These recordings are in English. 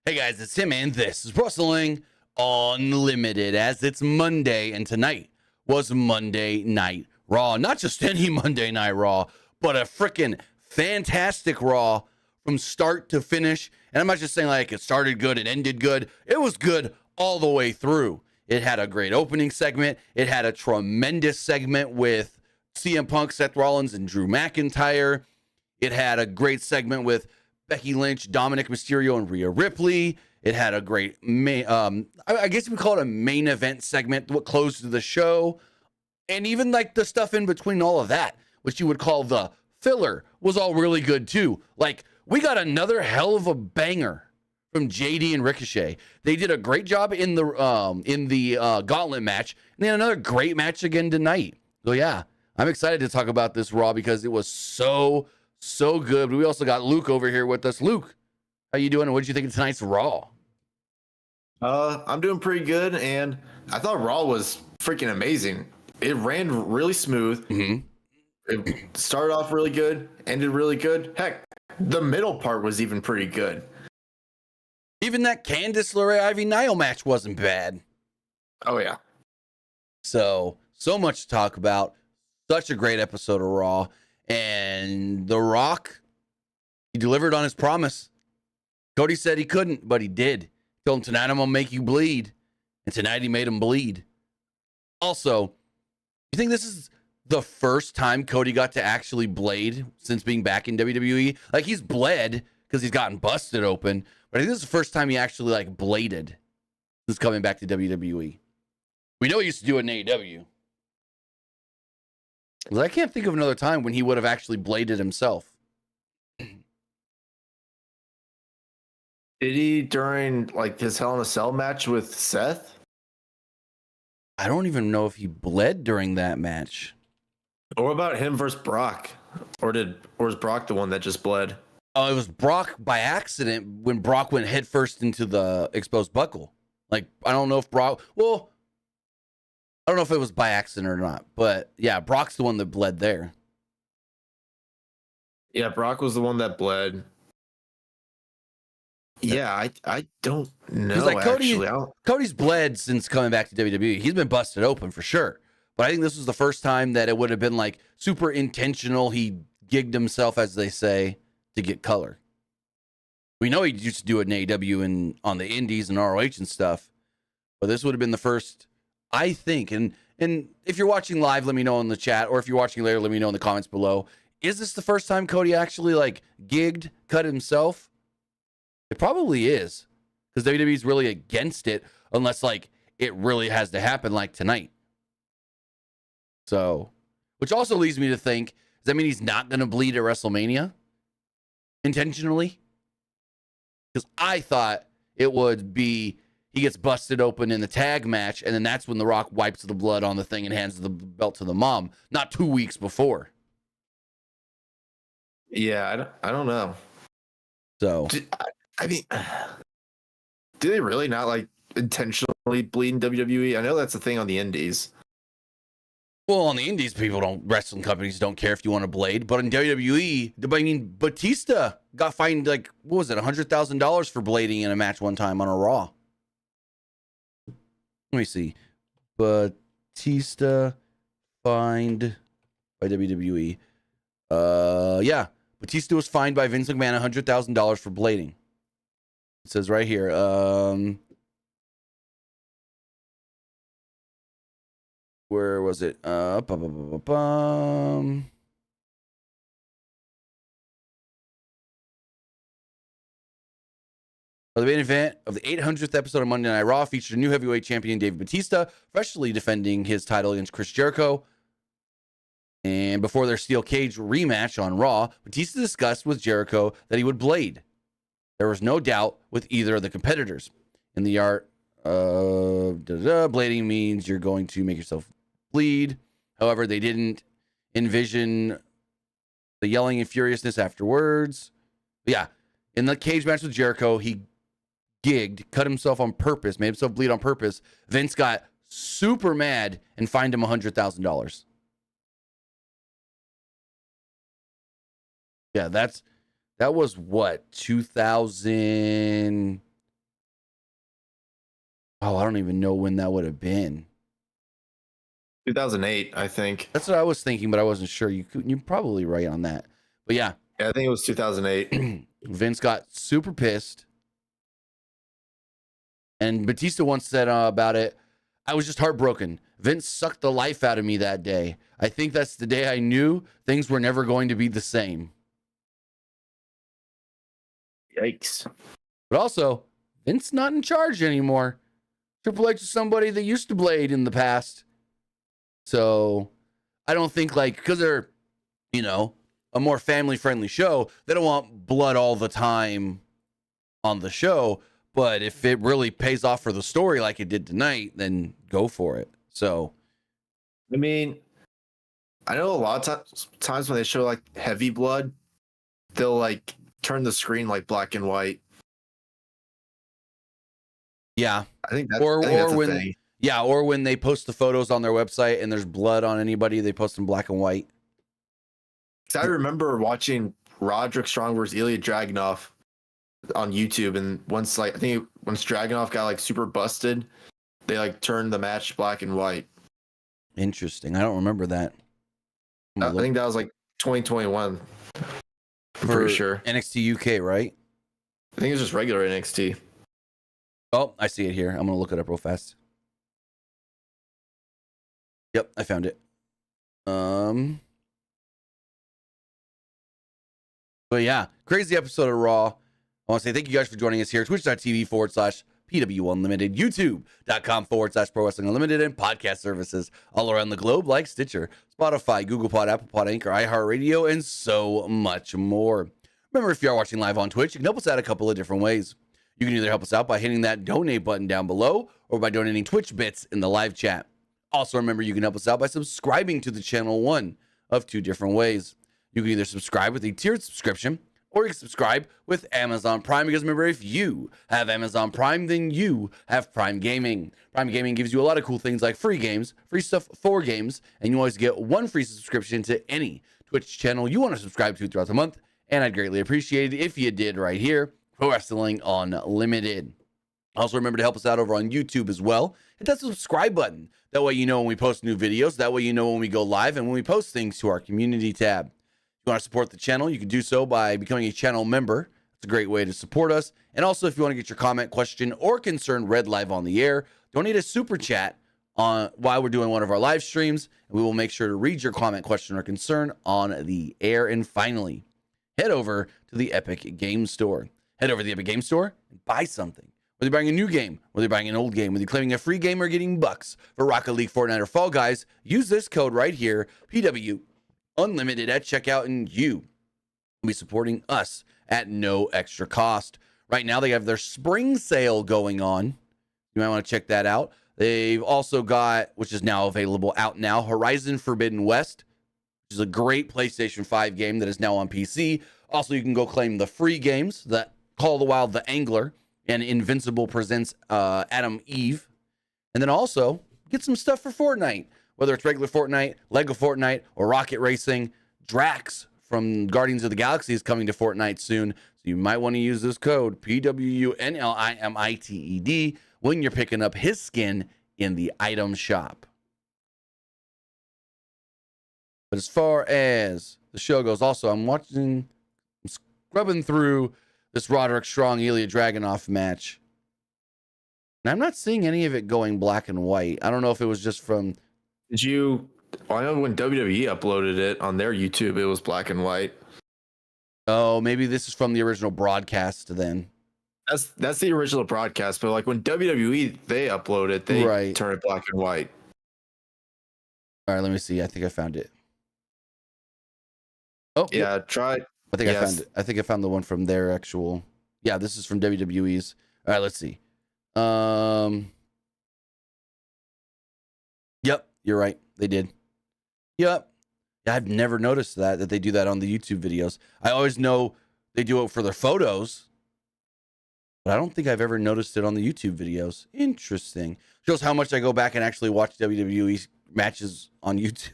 Hey guys, it's Tim, and this is Wrestling Unlimited, as it's Monday, and tonight was Monday Night Raw. Not just any Monday Night Raw, but a freaking fantastic Raw from start to finish. And I'm not just saying like it started good and ended good. It was good all the way through. It had a great opening segment. It had a tremendous segment with CM Punk, Seth Rollins, and Drew McIntyre. It had a great segment with Becky Lynch, Dominic Mysterio, and Rhea Ripley. It had a great, I guess you would call it a main event segment, what closed the show. And even like the stuff in between all of that, which you would call the filler, was all really good too. Like, we got another hell of a banger from JD and Ricochet. They did a great job in the gauntlet match, and they had another great match again tonight. So yeah, I'm excited to talk about this Raw because it was so good. But we also got Luke over here with us. Luke, how you doing? And what did you think of tonight's Raw? I'm doing pretty good, and I thought Raw was freaking amazing. It ran really smooth. Mm-hmm. It started off really good, ended really good. Heck, the middle part was even pretty good. Even that Candice LeRae Ivy Nile match wasn't bad. Oh yeah. So much to talk about. Such a great episode of Raw. And The Rock, he delivered on his promise. Cody said he couldn't, but he did. He told him, tonight I'm going to make you bleed. And tonight he made him bleed. Also, you think this is the first time Cody got to actually blade since being back in WWE? Like, he's bled because he's gotten busted open. But I think this is the first time he actually, like, bladed since coming back to WWE. We know he used to do it in AEW. I can't think of another time when he would have actually bladed himself. Did he during like his Hell in a Cell match with Seth? I don't even know if he bled during that match. Or what about him versus Brock? Or was Brock the one that just bled? Oh, it was Brock by accident when Brock went headfirst into the exposed buckle. Like, I don't know if Brock... Well, I don't know if it was by accident or not. But, yeah, Brock's the one that bled there. Yeah, Brock was the one that bled. Yeah, I don't know, like, actually. Cody's bled since coming back to WWE. He's been busted open for sure. But I think this was the first time that it would have been, like, super intentional. He gigged himself, as they say, to get color. We know he used to do it in AEW and on the indies and ROH and stuff. But this would have been the first, I think. And if you're watching live, let me know in the chat. Or if you're watching later, let me know in the comments below. Is this the first time Cody actually, like, gigged, cut himself? It probably is, because WWE's really against it unless, like, it really has to happen, like tonight. So, which also leads me to think, does that mean he's not going to bleed at WrestleMania intentionally? Because I thought it would be he gets busted open in the tag match, and then that's when The Rock wipes the blood on the thing and hands the belt to the mom, not 2 weeks before. Yeah, I don't know. So, I mean, do they really not like intentionally bleed in WWE? I know that's a thing on the indies. Well, on the indies, wrestling companies don't care if you want to blade. But in WWE, I mean, Batista got fined, like, what was it, $100,000 for blading in a match one time on a Raw. Let me see. Batista fined by WWE. Yeah. Batista was fined by Vince McMahon $100,000 for blading. It says right here. Where was it? For the main event of the 800th episode of Monday Night Raw featured a new heavyweight champion, David Batista, freshly defending his title against Chris Jericho. And before their steel cage rematch on Raw, Batista discussed with Jericho that he would blade. There was no doubt with either of the competitors. In the art of blading means you're going to make yourself bleed. However, they didn't envision the yelling and furiousness afterwards. But yeah, in the cage match with Jericho, he gigged, cut himself on purpose, made himself bleed on purpose. Vince got super mad and fined him $100,000. Yeah, that was what, 2000 Oh, I don't even know when that would have been. 2008, I think. That's what I was thinking, but I wasn't sure. You're probably right on that. But yeah, I think it was 2008. Vince got super pissed. And Batista once said about it, I was just heartbroken. Vince sucked the life out of me that day. I think that's the day I knew things were never going to be the same. Yikes. But also, Vince not in charge anymore. Triple H is somebody that used to blade in the past. So I don't think because they're, a more family-friendly show, they don't want blood all the time on the show. But if it really pays off for the story like it did tonight, then go for it. So, I mean, I know a lot of times when they show heavy blood, they'll turn the screen black and white. yeah. I think that's a thing. Yeah, or when they post the photos on their website and there's blood on anybody, they post them black and white. I remember watching Roderick Strong versus Ilya Dragunov on YouTube, and once once Dragunov got super busted, they turned the match black and white. Interesting. I don't remember that. I think that was 2021. I'm pretty sure. NXT UK, right? I think it was just regular NXT. Oh, I see it here. I'm gonna look it up real fast. Yep, I found it. But yeah, crazy episode of Raw. I want to say thank you guys for joining us here. Twitch.tv/PWU Unlimited, YouTube.com/Pro Wrestling Unlimited, and podcast services all around the globe like Stitcher, Spotify, Google Pod, Apple Pod, Anchor, iHeartRadio, and so much more. Remember, if you are watching live on Twitch, you can help us out a couple of different ways. You can either help us out by hitting that donate button down below or by donating Twitch bits in the live chat. Also, remember, you can help us out by subscribing to the channel one of two different ways. You can either subscribe with a tiered subscription, or you can subscribe with Amazon Prime, because remember, if you have Amazon Prime, then you have Prime Gaming. Prime Gaming gives you a lot of cool things like free games, free stuff for games, and you always get one free subscription to any Twitch channel you want to subscribe to throughout the month, and I'd greatly appreciate it if you did right here, Pro Wrestling Unlimited. Also, remember to help us out over on YouTube as well. Hit that subscribe button. That way you know when we post new videos. That way you know when we go live and when we post things to our community tab. If you want to support the channel, you can do so by becoming a channel member. It's a great way to support us. And also, if you want to get your comment, question, or concern read live on the air, donate a super chat while we're doing one of our live streams, and we will make sure to read your comment, question, or concern on the air. And finally, head over to the Epic Game Store. Head over to the Epic Game Store and buy something. Whether you're buying a new game, whether you're buying an old game, whether you're claiming a free game or getting bucks for Rocket League, Fortnite, or Fall Guys, use this code right here, PW Unlimited at checkout, and you will be supporting us at no extra cost. Right now, they have their spring sale going on. You might want to check that out. They've also got, which is now available out now, Horizon Forbidden West, which is a great PlayStation 5 game that is now on PC. Also, you can go claim the free games, the Call of the Wild, The Angler, and Invincible Presents Adam Eve. And then also get some stuff for Fortnite, whether it's regular Fortnite, Lego Fortnite, or Rocket Racing. Drax from Guardians of the Galaxy is coming to Fortnite soon, so you might want to use this code PWUNLIMITED when you're picking up his skin in the item shop. But as far as the show goes, also, I'm scrubbing through this Roderick Strong Ilya Dragunov match, and I'm not seeing any of it going black and white. I don't know if it was just from. I know when WWE uploaded it on their YouTube, it was black and white. Oh, maybe this is from the original broadcast then. That's the original broadcast, but when WWE they upload it, they turn it black and white. All right, let me see. I think I found it. Oh yeah, yep. try. I think I found it. I think I found the one from their actual. Yeah, this is from WWE's. All right, let's see. Yep, you're right. They did. Yep. I've never noticed that they do that on the YouTube videos. I always know they do it for their photos, but I don't think I've ever noticed it on the YouTube videos. Interesting. Shows how much I go back and actually watch WWE matches on YouTube.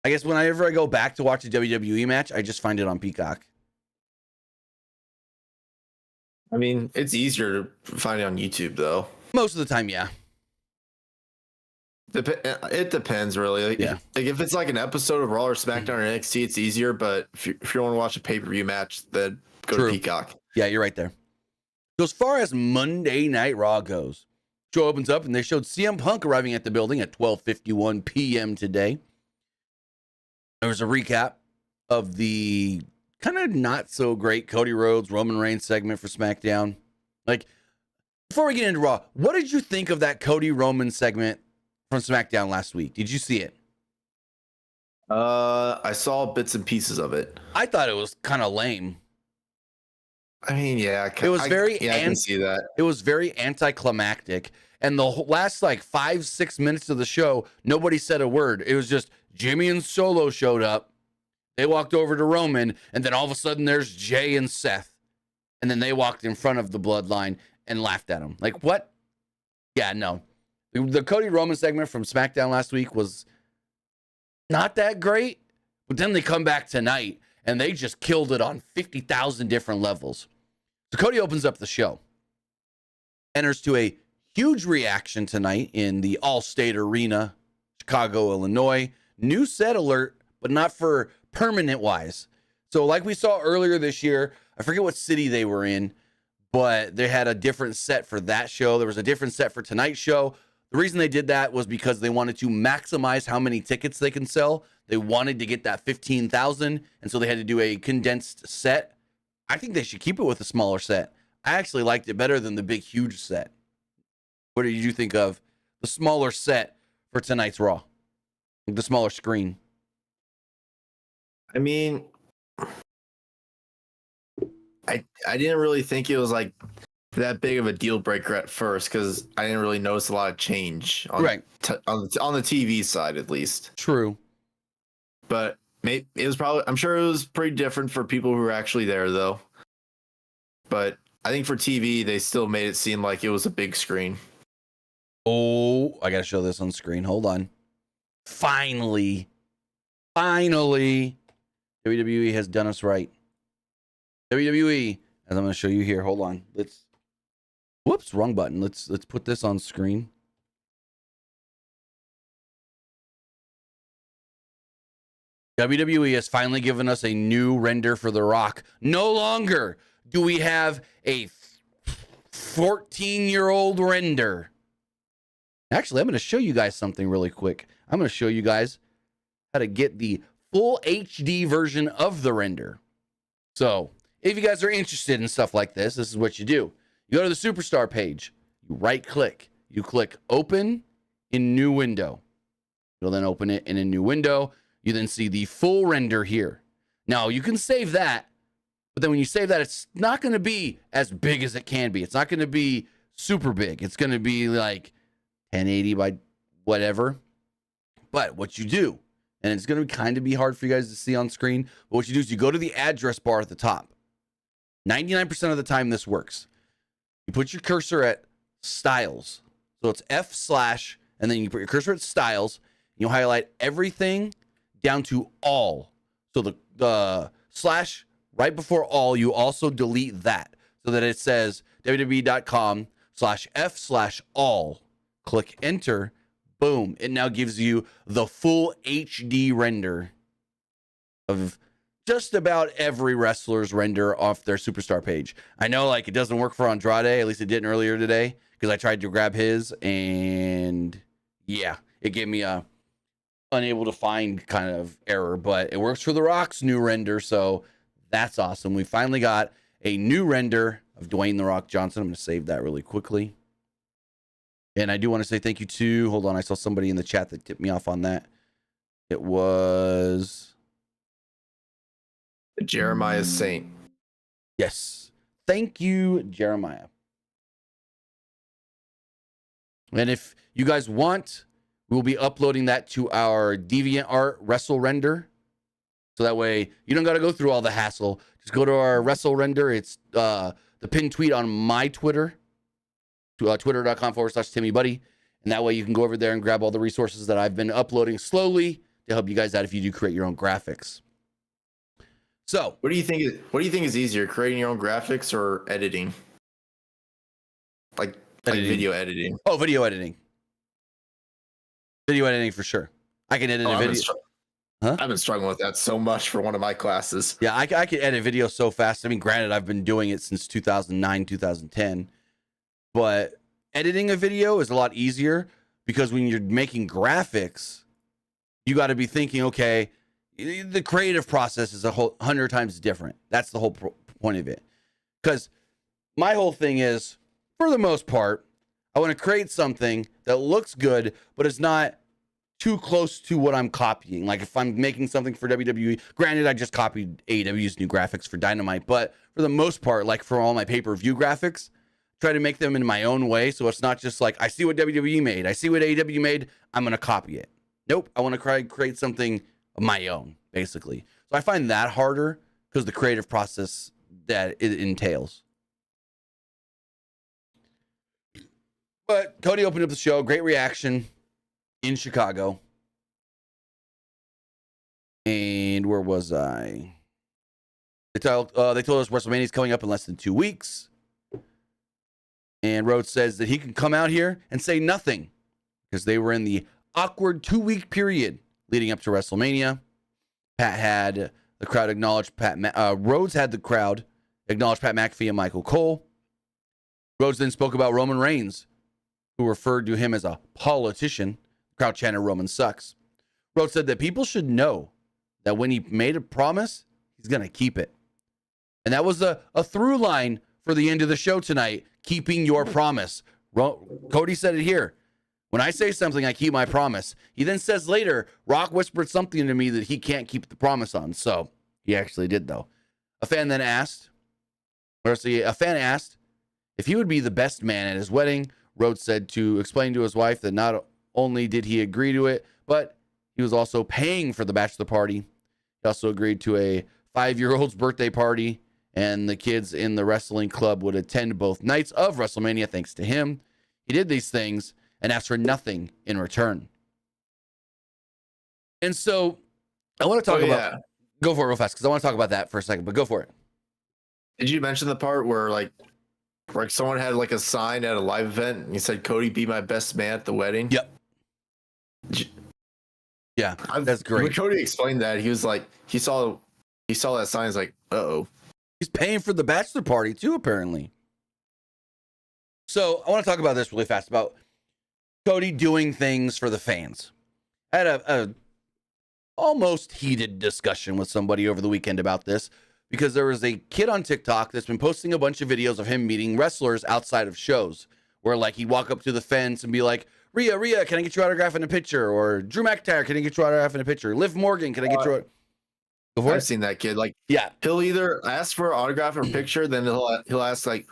I guess whenever I go back to watch a WWE match, I just find it on Peacock. I mean, it's easier to find it on YouTube, though. Most of the time, yeah. It depends, really. Like, Yeah. if it's like an episode of Raw or SmackDown or NXT, it's easier. But if you want to watch a pay-per-view match, then go True. to Peacock. Yeah, you're right there. So as far as Monday Night Raw goes, show opens up and they showed CM Punk arriving at the building at 12:51 p.m. today. There was a recap of the kind of not so great Cody Rhodes, Roman Reigns segment for SmackDown. Like, before we get into Raw, what did you think of that Cody Roman segment from SmackDown last week? Did you see it? I saw bits and pieces of it. I thought it was kind of lame. I mean, yeah, It was I can see that. It was very anticlimactic. And the last like 5-6 minutes of the show, nobody said a word. It was just Jimmy and Solo showed up. They walked over to Roman, and then all of a sudden there's Jay and Seth. And then they walked in front of the Bloodline and laughed at him. Like, what? Yeah, no. The Cody Roman segment from SmackDown last week was not that great. But then they come back tonight, and they just killed it on 50,000 different levels. So Cody opens up the show. Enters to a huge reaction tonight in the Allstate Arena, Chicago, Illinois. New set alert, but not for permanent wise. So like we saw earlier this year, I forget what city they were in, but they had a different set for that show. There was a different set for tonight's show. The reason they did that was because they wanted to maximize how many tickets they can sell. They wanted to get that 15,000, and so they had to do a condensed set. I think they should keep it with a smaller set. I actually liked it better than the big, huge set. What did you think of the smaller set for tonight's Raw? The smaller screen. I mean, I didn't really think it was like that big of a deal breaker at first because I didn't really notice a lot of change on Right. on the TV side, at least. True. But it was probably, I'm sure it was pretty different for people who were actually there, though. But I think for TV, they still made it seem like it was a big screen. Oh, I got to show this on screen. Hold on. Finally, WWE has done us right. WWE, as I'm going to show you here. Hold on. Whoops, wrong button. Let's put this on screen. WWE has finally given us a new render for The Rock. No longer do we have a 14-year-old render. Actually, I'm going to show you guys something really quick. I'm going to show you guys how to get the full HD version of the render. So, if you guys are interested in stuff like this, this is what you do. You go to the Superstar page. You right-click. You click Open in New Window. You'll then open it in a new window. You then see the full render here. Now, you can save that, but then when you save that, it's not going to be as big as it can be. It's not going to be super big. It's going to be like 1080 by whatever. But what you do, and it's going to kind of be hard for you guys to see on screen, but what you do is you go to the address bar at the top. 99% of the time this works. You put your cursor at Styles. So it's F/, and then you put your cursor at Styles. You'll highlight everything down to all. So the slash right before all, you also delete that so that it says www.com/F/all. Click enter. Boom. It now gives you the full HD render of just about every wrestler's render off their Superstar page. I know like it doesn't work for Andrade, at least it didn't earlier today, because I tried to grab his and yeah, it gave me a unable to find kind of error, but it works for The Rock's new render, so that's awesome. We finally got a new render of Dwayne The Rock Johnson. I'm going to save that really quickly. And I do want to say thank you to, hold on, I saw somebody in the chat that tipped me off on that. It was Jeremiah Saint. Yes. Thank you, Jeremiah. And if you guys want, we'll be uploading that to our DeviantArt Wrestle Render. So that way you don't got to go through all the hassle. Just go to our Wrestle Render. It's the pinned tweet on my Twitter, twitter.com/TimmyBuddy. And that way you can go over there and grab all the resources that I've been uploading slowly to help you guys out if you do create your own graphics. So, What do you think is easier, creating your own graphics or editing? Like Like video editing. Oh, video editing. Video editing for sure. I can edit a video. I've been struggling with that so much for one of my classes. Yeah, I can edit video so fast. I mean, granted, I've been doing it since 2009, 2010. But editing a video is a lot easier because when you're making graphics, you got to be thinking, okay, the creative process is 100 times different. That's the whole point of it. Because my whole thing is, for the most part, I want to create something that looks good, but it's not too close to what I'm copying. Like if I'm making something for WWE, granted, I just copied AEW's new graphics for Dynamite, but for the most part, like for all my pay-per-view graphics, try to make them in my own way. So it's not just like, I see what WWE made, I see what AEW made, I'm going to copy it. Nope. I want to create something of my own, basically. So I find that harder because the creative process that it entails. But Cody opened up the show. Great reaction in Chicago. And where was I? They told us WrestleMania is coming up in less than 2 weeks. And Rhodes says that he can come out here and say nothing because they were in the awkward 2-week period leading up to WrestleMania. Pat had the crowd acknowledge Rhodes had the crowd acknowledge Pat McAfee and Michael Cole. Rhodes then spoke about Roman Reigns, who referred to him as a politician. The crowd chanted Roman sucks. Rhodes said that people should know that when he made a promise, he's going to keep it. And that was a through line for the end of the show tonight, keeping your promise. Cody said it here. When I say something, I keep my promise. He then says later, Rock whispered something to me that he can't keep the promise on. So he actually did, though. A fan asked if he would be the best man at his wedding. Rhodes said to explain to his wife that not only did he agree to it, but he was also paying for the bachelor party. He also agreed to a 5-year-old's birthday party, and the kids in the wrestling club would attend both nights of WrestleMania thanks to him. He did these things and asked for nothing in return. And so I want to talk about... Go for it real fast, because I want to talk about that for a second, but go for it. Did you mention the part where like someone had like a sign at a live event and he said, Cody, be my best man at the wedding? Yep. Yeah, that's great. When Cody explained that, he was like, he saw that sign, he's like, uh-oh. He's paying for the bachelor party too, apparently. So I want to talk about this really fast, about Cody doing things for the fans. I had a almost heated discussion with somebody over the weekend about this, because there was a kid on TikTok that's been posting a bunch of videos of him meeting wrestlers outside of shows, where like he'd walk up to the fence and be like, Rhea, can I get your autograph in a picture? Or Drew McIntyre, can I get your autograph in a picture? Liv Morgan, can I get your... I've seen that kid. Like, yeah, he'll either ask for an autograph or a picture, then he'll ask like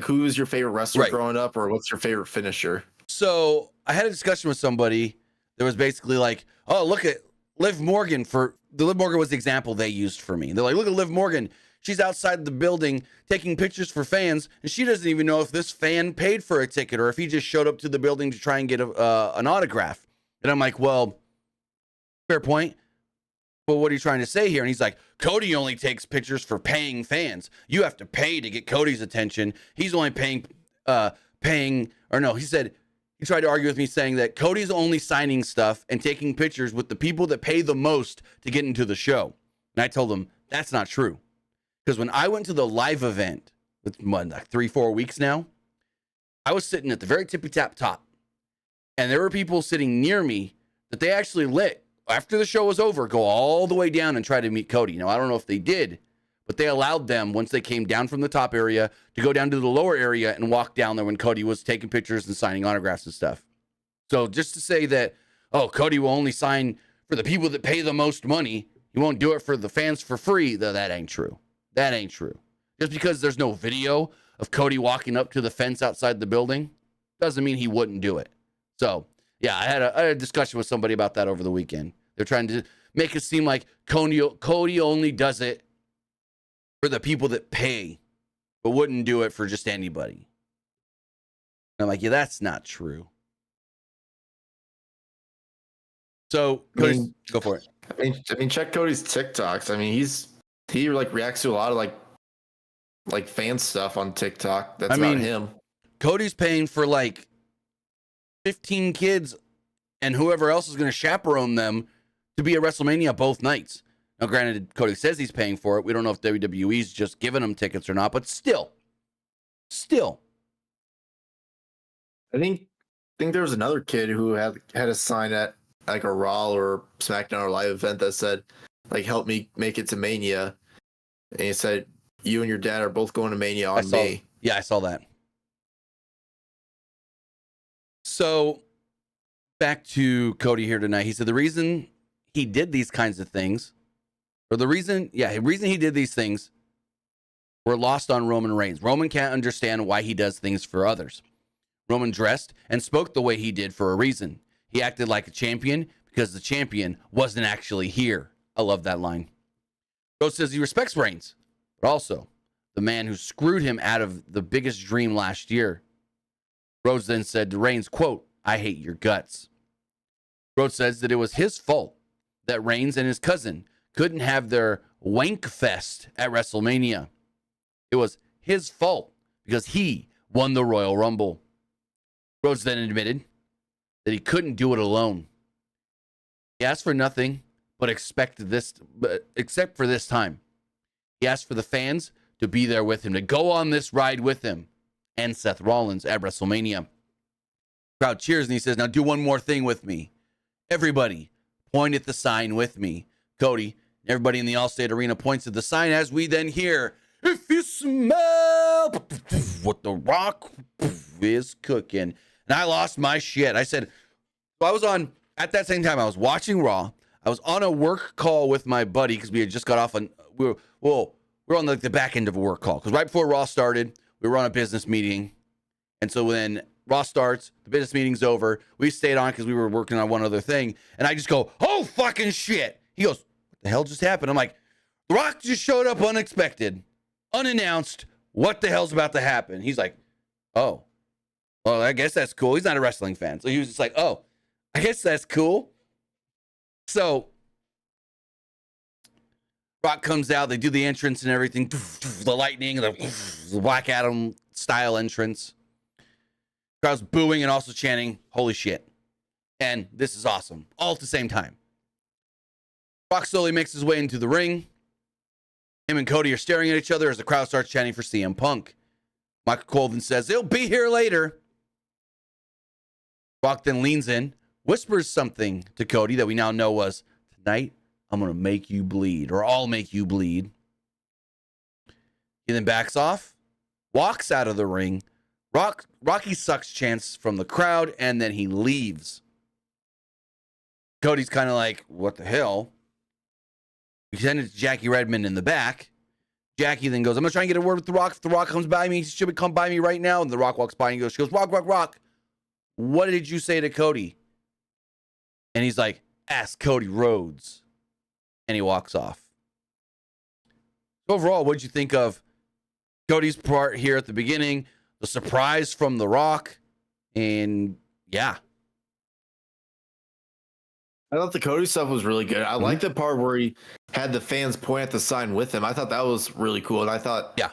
who's your favorite wrestler growing up, or what's your favorite finisher? So I had a discussion with somebody that was basically like, oh, look at Liv Morgan. Liv Morgan was the example they used for me. They're like, look at Liv Morgan. She's outside the building taking pictures for fans, and she doesn't even know if this fan paid for a ticket or if he just showed up to the building to try and get an autograph. And I'm like, well, fair point. Well, what are you trying to say here? And he's like, Cody only takes pictures for paying fans. You have to pay to get Cody's attention. He's only he said, he tried to argue with me saying that Cody's only signing stuff and taking pictures with the people that pay the most to get into the show. And I told him, that's not true. Because when I went to the live event, it's like 3-4 weeks now, I was sitting at the very tippy-tap top. And there were people sitting near me that they actually let, after the show was over, go all the way down and try to meet Cody. Now, I don't know if they did, but they allowed them, once they came down from the top area, to go down to the lower area and walk down there when Cody was taking pictures and signing autographs and stuff. So just to say that, oh, Cody will only sign for the people that pay the most money, he won't do it for the fans for free, that ain't true. That ain't true. Just because there's no video of Cody walking up to the fence outside the building doesn't mean he wouldn't do it. So, yeah, I had a discussion with somebody about that over the weekend. They're trying to make it seem like Cody only does it for the people that pay, but wouldn't do it for just anybody. And I'm like, yeah, that's not true. So, go for it. I mean, check Cody's TikToks. I mean, he like reacts to a lot of like fan stuff on TikTok. That's not him. Cody's paying for like 15 kids and whoever else is going to chaperone them to be at WrestleMania both nights. Now, granted, Cody says he's paying for it. We don't know if WWE's just giving him tickets or not, but still. I think there was another kid who had a sign at like a Raw or SmackDown or live event that said, like, help me make it to Mania. And he said, you and your dad are both going to Mania on me. Yeah, I saw that. So back to Cody here tonight. He said the reason he did these kinds of things, or the reason he did these things were lost on Roman Reigns. Roman can't understand why he does things for others. Roman dressed and spoke the way he did for a reason. He acted like a champion because the champion wasn't actually here. I love that line. Rhodes says he respects Reigns, but also the man who screwed him out of the biggest dream last year. Rhodes then said to Reigns, quote, I hate your guts. Rhodes says that it was his fault that Reigns and his cousin couldn't have their wank fest at WrestleMania. It was his fault because he won the Royal Rumble. Rhodes then admitted that he couldn't do it alone. He asked for nothing except for this time. He asked for the fans to be there with him, to go on this ride with him and Seth Rollins at WrestleMania. Crowd cheers and he says, now do one more thing with me. Everybody, point at the sign with me. Cody, everybody in the Allstate Arena points at the sign as we then hear, if you smell what the Rock is cooking. And I lost my shit. I said, so I was on, at that same time, I was watching Raw. I was on a work call with my buddy because we had just got off on, we were on the back end of a work call. Because right before Raw started, we were on a business meeting. And so when Raw starts, the business meeting's over. We stayed on because we were working on one other thing. And I just go, oh, fucking shit. He goes, what the hell just happened? I'm like, The Rock just showed up unexpected, unannounced. What the hell's about to happen? He's like, oh, well, I guess that's cool. He's not a wrestling fan. So he was just like, oh, I guess that's cool. So Rock comes out. They do the entrance and everything. The lightning, the Black Adam style entrance. Crowd's booing and also chanting, holy shit. And this is awesome. All at the same time. Rock slowly makes his way into the ring. Him and Cody are staring at each other as the crowd starts chanting for CM Punk. Michael Cole then says, he'll be here later. Rock then leans in, whispers something to Cody that we now know was, tonight, I'm going to make you bleed, or I'll make you bleed. He then backs off, walks out of the ring. Rocky sucks chants from the crowd, and then he leaves. Cody's kind of like, what the hell? We send it to Jackie Redmond in the back. Jackie then goes, I'm going to try and get a word with The Rock. If The Rock comes by me, he should come by me right now. And The Rock walks by and she goes, Rock. What did you say to Cody? And he's like, ask Cody Rhodes. And he walks off. Overall, what did you think of Cody's part here at the beginning? The surprise from The Rock? And yeah. I thought the Cody stuff was really good. I liked the part where he had the fans point at the sign with him. I thought that was really cool. And I thought, yeah,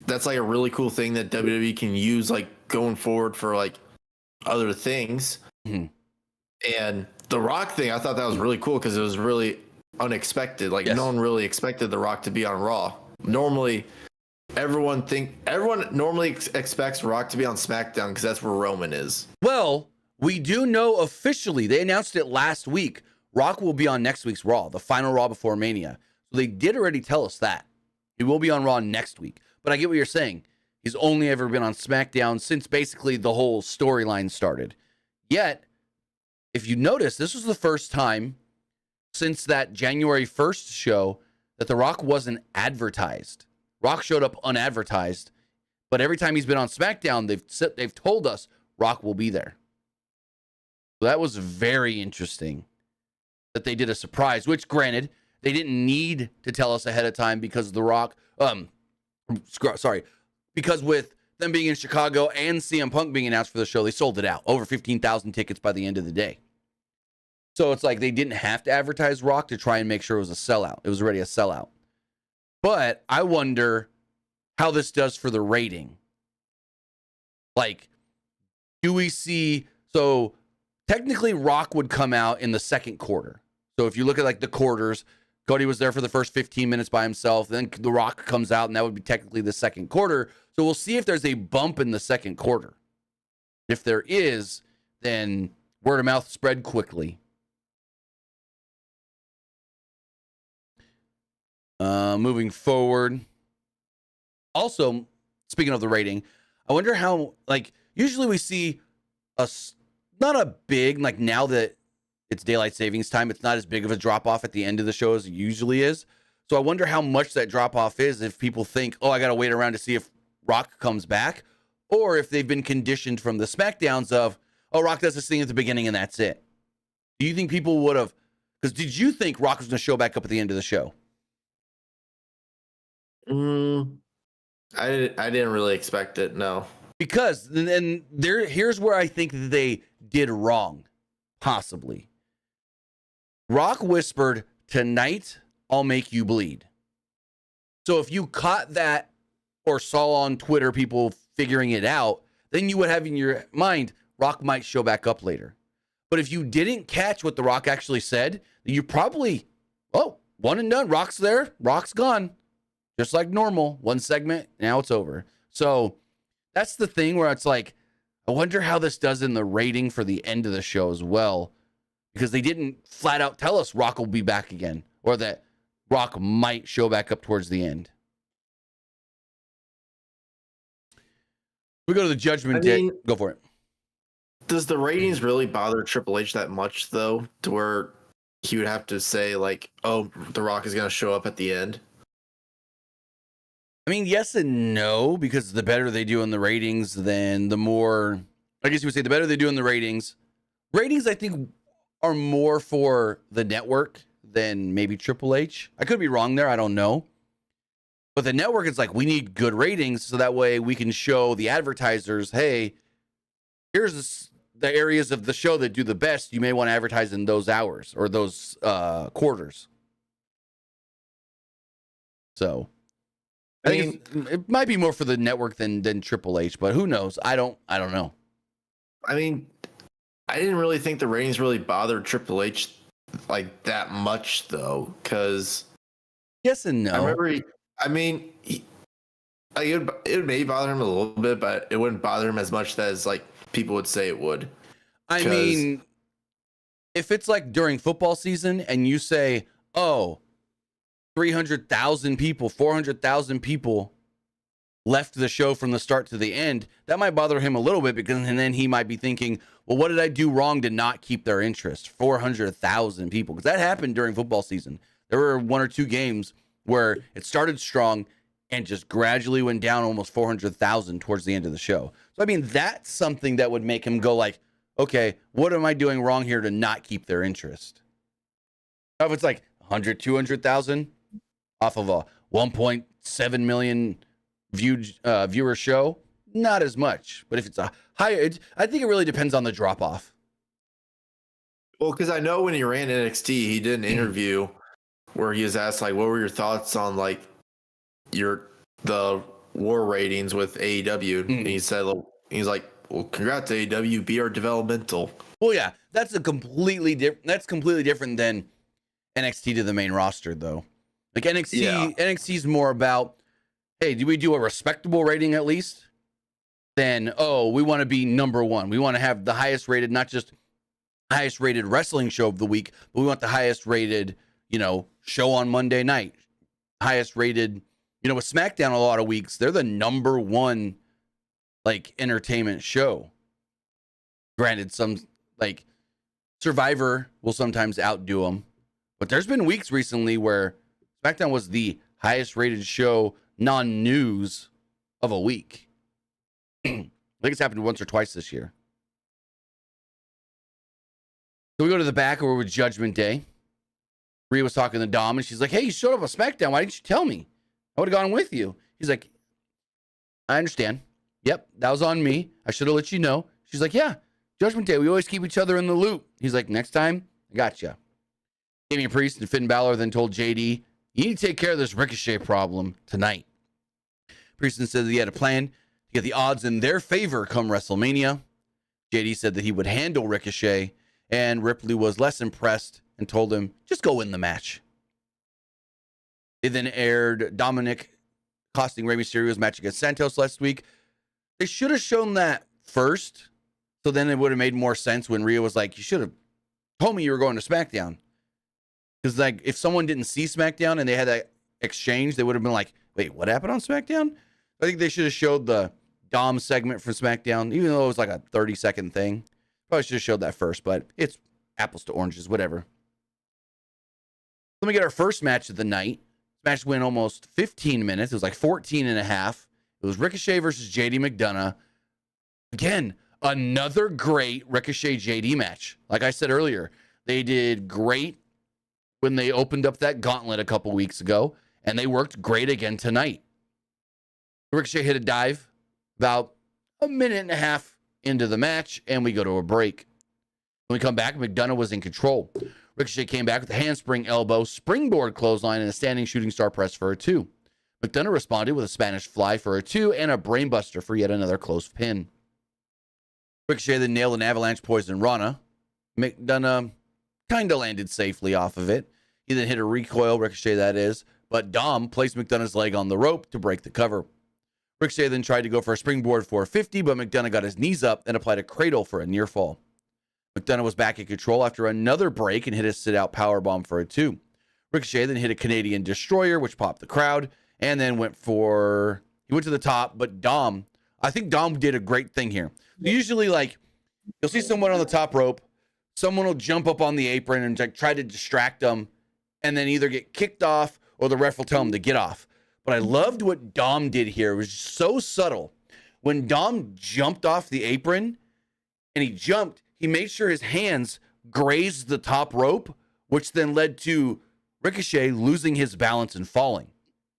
that's like a really cool thing that WWE can use like going forward for like other things. Mm-hmm. And the Rock thing, I thought that was really cool because it was really unexpected. Like no one really expected The Rock to be on Raw. Normally, everyone normally expects Rock to be on SmackDown because that's where Roman is. Well, we do know officially, they announced it last week, Rock will be on next week's Raw, the final Raw before Mania. So they did already tell us that. He will be on Raw next week. But I get what you're saying. He's only ever been on SmackDown since basically the whole storyline started. Yet, if you notice, this was the first time since that January 1st show that The Rock wasn't advertised. Rock showed up unadvertised. But every time he's been on SmackDown, they've told us Rock will be there. So that was very interesting that they did a surprise, which granted, they didn't need to tell us ahead of time because The Rock, because with them being in Chicago and CM Punk being announced for the show, they sold it out. Over 15,000 tickets by the end of the day. So it's like they didn't have to advertise Rock to try and make sure it was a sellout. It was already a sellout. But I wonder how this does for the rating. Like, do we see, so technically Rock would come out in the second quarter. So if you look at like the quarters, Cody was there for the first 15 minutes by himself. Then The Rock comes out, and that would be technically the second quarter. So we'll see if there's a bump in the second quarter. If there is, then word of mouth spread quickly. Moving forward. Also, speaking of the rating, I wonder how, like, usually we see not a big, like, now that it's daylight savings time, it's not as big of a drop off at the end of the show as it usually is. So I wonder how much that drop off is if people think, oh, I got to wait around to see if Rock comes back, or if they've been conditioned from the SmackDowns of, oh, Rock does this thing at the beginning and that's it. Do you think people would have, because did you think Rock was going to show back up at the end of the show? I didn't really expect it, no. Because then here's where I think that they did wrong, possibly. Rock whispered, "Tonight, I'll make you bleed." So if you caught that or saw on Twitter people figuring it out, then you would have in your mind, Rock might show back up later. But if you didn't catch what The Rock actually said, you probably, oh, one and done. Rock's there. Rock's gone. Just like normal. One segment, now it's over. So that's the thing where it's like, I wonder how this does in the rating for the end of the show as well. Because they didn't flat out tell us Rock will be back again, or that Rock might show back up towards the end. We go to the Judgment Day. Go for it. Does the ratings really bother Triple H that much, though, to where he would have to say, like, oh, The Rock is going to show up at the end? I mean, yes and no, because the better they do in the ratings, then the more, I guess you would say the better they do in the ratings. Ratings, I think, are more for the network than maybe Triple H. I could be wrong there. I don't know. But the network is like, we need good ratings so that way we can show the advertisers, hey, here's the areas of the show that do the best. You may want to advertise in those hours or those quarters. So I think it might be more for the network than Triple H, but who knows? I don't know. I mean, I didn't really think the ratings really bothered Triple H like that much, though, because yes and no. I remember, it may bother him a little bit, but it wouldn't bother him as much as like people would say it would. I mean, if it's like during football season and you say, oh, 300,000 people, 400,000 people left the show from the start to the end, that might bother him a little bit, because and then he might be thinking, well, what did I do wrong to not keep their interest? 400,000 people, because that happened during football season. There were one or two games where it started strong and just gradually went down almost 400,000 towards the end of the show. So, I mean, that's something that would make him go like, okay, what am I doing wrong here to not keep their interest? Now, if it's like 100, 200,000 off of a 1.7 million viewer show, not as much. But if it's a higher, I think it really depends on the drop off. Well, because I know when he ran NXT, he did an interview where he was asked, like, what were your thoughts on like the war ratings with AEW? And he said, he's like, well, congrats AEW, be our developmental. Well, yeah, that's completely different than NXT to the main roster, though. Like NXT's more about, hey, do we do a respectable rating at least? Then, oh, we want to be number one. We want to have the highest rated, not just highest rated wrestling show of the week, but we want the highest rated, show on Monday night. Highest rated, with SmackDown a lot of weeks, they're the number one, like, entertainment show. Granted, some, like, Survivor will sometimes outdo them. But there's been weeks recently where SmackDown was the highest rated show, non-news, of a week. I think it's happened once or twice this year. So we go to the back where we're with Judgment Day. Rhea was talking to Dom, and she's like, hey, you showed up on SmackDown. Why didn't you tell me? I would have gone with you. He's like, I understand. Yep, that was on me. I should have let you know. She's like, yeah, Judgment Day. We always keep each other in the loop. He's like, next time, I gotcha. Damian Priest and Finn Balor then told JD, you need to take care of this Ricochet problem tonight. Priest said that he had a plan get the odds in their favor come WrestleMania. JD said that he would handle Ricochet, and Ripley was less impressed and told him, just go win the match. They then aired Dominic costing Rey Mysterio's match against Santos last week. They should have shown that first, so then it would have made more sense when Rhea was like, you should have told me you were going to SmackDown. Because like, if someone didn't see SmackDown and they had that exchange, they would have been like, wait, what happened on SmackDown? I think they should have showed the Dom segment from SmackDown, even though it was like a 30-second thing. Probably should have showed that first, but it's apples to oranges, whatever. Let me get our first match of the night. This match went almost 15 minutes. It was like 14 and a half. It was Ricochet versus JD McDonough. Again, another great Ricochet JD match. Like I said earlier, they did great when they opened up that gauntlet a couple weeks ago, and they worked great again tonight. Ricochet hit a dive about a minute and a half into the match, and we go to a break. When we come back, McDonough was in control. Ricochet came back with a handspring elbow, springboard clothesline, and a standing shooting star press for a 2. McDonough responded with a Spanish fly for a 2 and a brainbuster for yet another close pin. Ricochet then nailed an avalanche poison Rana. McDonough kind of landed safely off of it. He then hit a recoil, Ricochet that is, but Dom placed McDonough's leg on the rope to break the cover. Ricochet then tried to go for a springboard 450, but McDonough got his knees up and applied a cradle for a near fall. McDonough was back in control after another break and hit a sit-out powerbomb for a 2. Ricochet then hit a Canadian Destroyer, which popped the crowd, and then he went to the top, but I think Dom did a great thing here. Usually, like, you'll see someone on the top rope, someone will jump up on the apron and like, try to distract them, and then either get kicked off or the ref will tell them to get off. But I loved what Dom did here. It was so subtle. When Dom jumped off the apron and he made sure his hands grazed the top rope, which then led to Ricochet losing his balance and falling.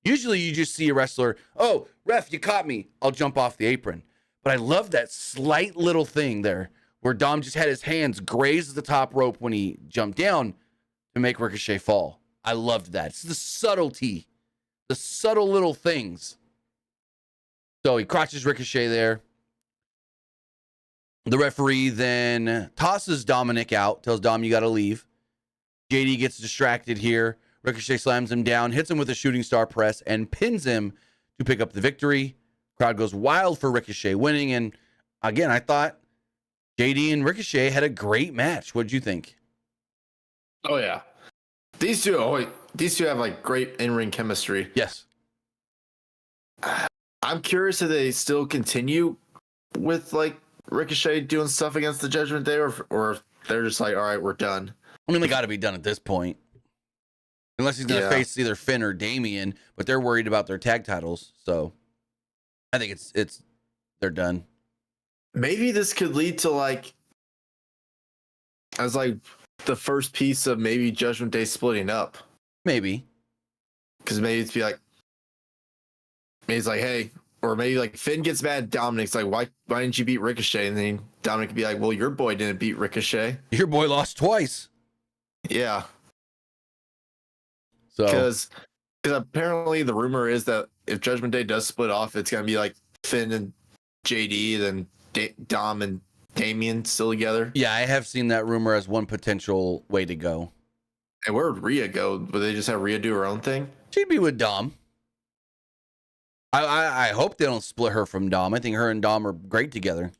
Usually you just see a wrestler, oh, ref, you caught me, I'll jump off the apron. But I love that slight little thing there where Dom just had his hands graze the top rope when he jumped down to make Ricochet fall. I loved that. It's the subtlety, the subtle little things. So he crotches Ricochet there. The referee then tosses Dominic out, tells Dom you got to leave. JD gets distracted here. Ricochet slams him down, hits him with a shooting star press, and pins him to pick up the victory. Crowd goes wild for Ricochet winning. And again, I thought JD and Ricochet had a great match. What'd you think? Oh, yeah. These two have like great in-ring chemistry. Yes. I'm curious if they still continue with like Ricochet doing stuff against the Judgment Day, or if they're just like, all right, we're done. I mean, they got to be done at this point. Unless he's going to face either Finn or Damian, but they're worried about their tag titles. So I think they're done. Maybe this could lead to like, as like the first piece of maybe Judgment Day splitting up. Maybe. Because maybe it's maybe it's like, hey, or maybe like Finn gets mad at Dominic's like, why didn't you beat Ricochet? And then Dominic could be like, well, your boy didn't beat Ricochet. Your boy lost twice. Yeah. So because apparently the rumor is that if Judgment Day does split off, it's gonna be like Finn and JD, then Dom and Damian still together. Yeah, I have seen that rumor as one potential way to go. And where would Rhea go? Would they just have Rhea do her own thing? She'd be with Dom. I hope they don't split her from Dom. I think her and Dom are great together.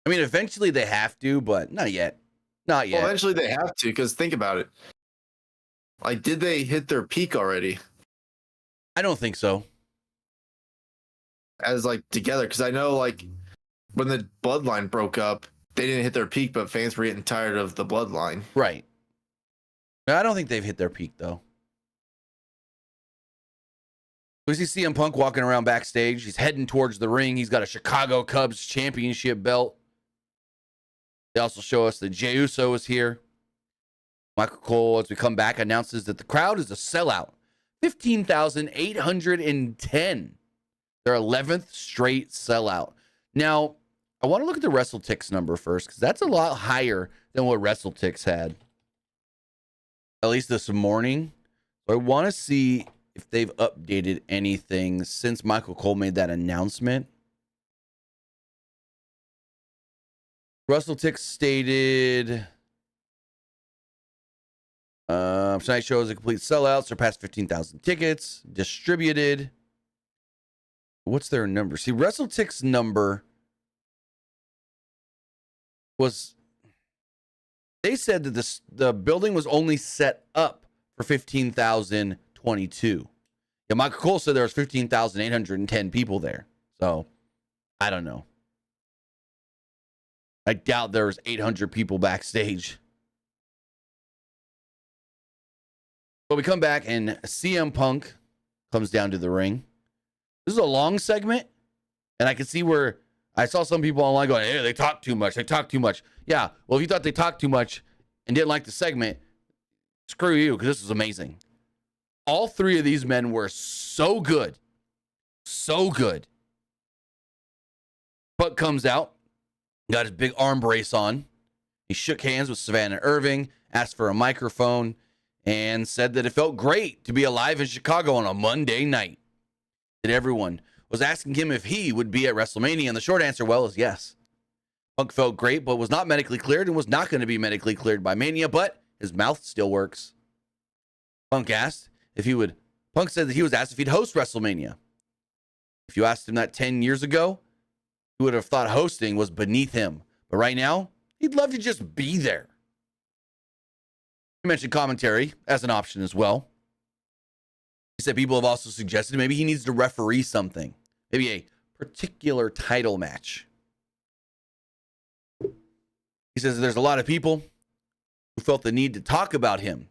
I mean, eventually they have to, but not yet. Not yet. Well, eventually they have to, because think about it. Like, did they hit their peak already? I don't think so. As like together, because I know like when the Bloodline broke up, they didn't hit their peak, but fans were getting tired of the Bloodline. Right. I don't think they've hit their peak though. We see CM Punk walking around backstage. He's heading towards the ring. He's got a Chicago Cubs championship belt. They also show us that Jey Uso is here. Michael Cole, as we come back, announces that the crowd is a sellout. 15,810. Their 11th straight sellout. Now, I want to look at the WrestleTix number first, because that's a lot higher than what WrestleTix had. At least this morning. So I want to see if they've updated anything since Michael Cole made that announcement. Russell Tick stated, tonight's show is a complete sellout, surpassed 15,000 tickets, distributed. What's their number? See, Russell Tick's number was, they said that the building was only set up for 15,022. Yeah, Michael Cole said there was 15,810 people there. So, I don't know. I doubt there was 800 people backstage. But we come back and CM Punk comes down to the ring. This is a long segment, and I can see where I saw some people online going, hey, they talk too much. They talk too much. Yeah, well, if you thought they talked too much and didn't like the segment, screw you, because this was amazing. All three of these men were so good. So good. Punk comes out, got his big arm brace on. He shook hands with Savannah Irving, asked for a microphone, and said that it felt great to be alive in Chicago on a Monday night. That everyone was asking him if he would be at WrestleMania, and the short answer, well, is yes. Punk felt great, but was not medically cleared and was not going to be medically cleared by Mania, but his mouth still works. Punk said that he was asked if he'd host WrestleMania. If you asked him that 10 years ago, he would have thought hosting was beneath him. But right now, he'd love to just be there. He mentioned commentary as an option as well. He said people have also suggested maybe he needs to referee something. Maybe a particular title match. He says there's a lot of people who felt the need to talk about him.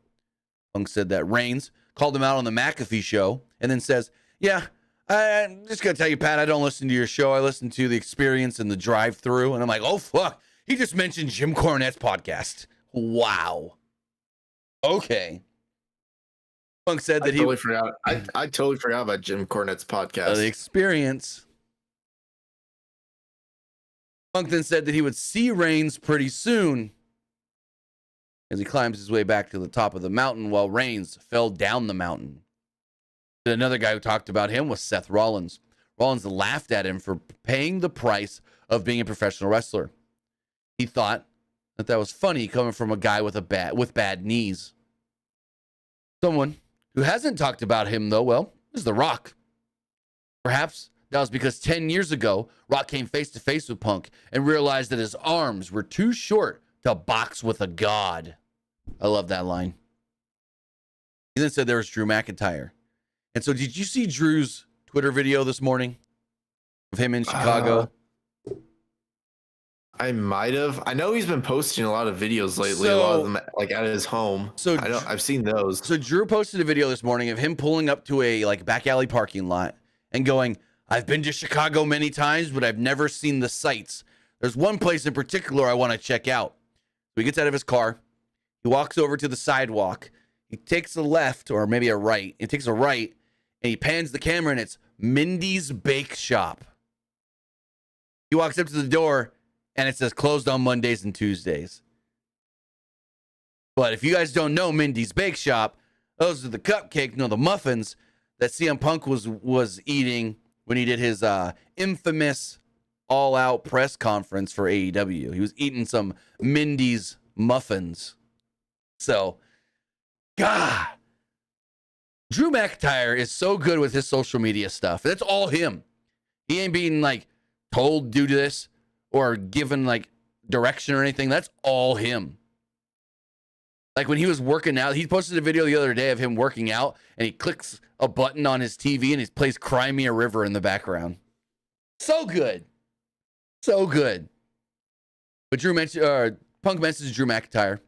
Punk said that Reigns called him out on the McAfee show and then says, yeah, I'm just going to tell you, Pat, I don't listen to your show. I listen to The Experience and The Drive-Thru. And I'm like, oh, fuck. He just mentioned Jim Cornette's podcast. Wow. Okay. Punk said that I totally forgot about Jim Cornette's podcast. The Experience. Punk then said that he would see Reigns pretty soon as he climbs his way back to the top of the mountain while Reigns fell down the mountain. Another guy who talked about him was Seth Rollins. Rollins laughed at him for paying the price of being a professional wrestler. He thought that was funny coming from a guy with bad knees. Someone who hasn't talked about him, though, well, is The Rock. Perhaps that was because 10 years ago, Rock came face-to-face with Punk and realized that his arms were too short to box with a god. I love that line. He then said there was Drew McIntyre. And so did you see Drew's Twitter video this morning of him in Chicago? I might have. I know he's been posting a lot of videos lately, a lot of them like at his home. So I've seen those. So Drew posted a video this morning of him pulling up to a back alley parking lot and going, I've been to Chicago many times, but I've never seen the sights. There's one place in particular I want to check out. So he gets out of his car. He walks over to the sidewalk. He takes a left or maybe a right. He takes a right and he pans the camera and it's Mindy's Bake Shop. He walks up to the door and it says closed on Mondays and Tuesdays. But if you guys don't know Mindy's Bake Shop, those are the the muffins that CM Punk was eating when he did his infamous all-out press conference for AEW. He was eating some Mindy's muffins. So, God, Drew McIntyre is so good with his social media stuff. That's all him. He ain't being told do this or given direction or anything. That's all him. When he was working out, he posted a video the other day of him working out and he clicks a button on his TV and he plays Cry Me a River in the background. So good. So good. But Punk messaged Drew McIntyre.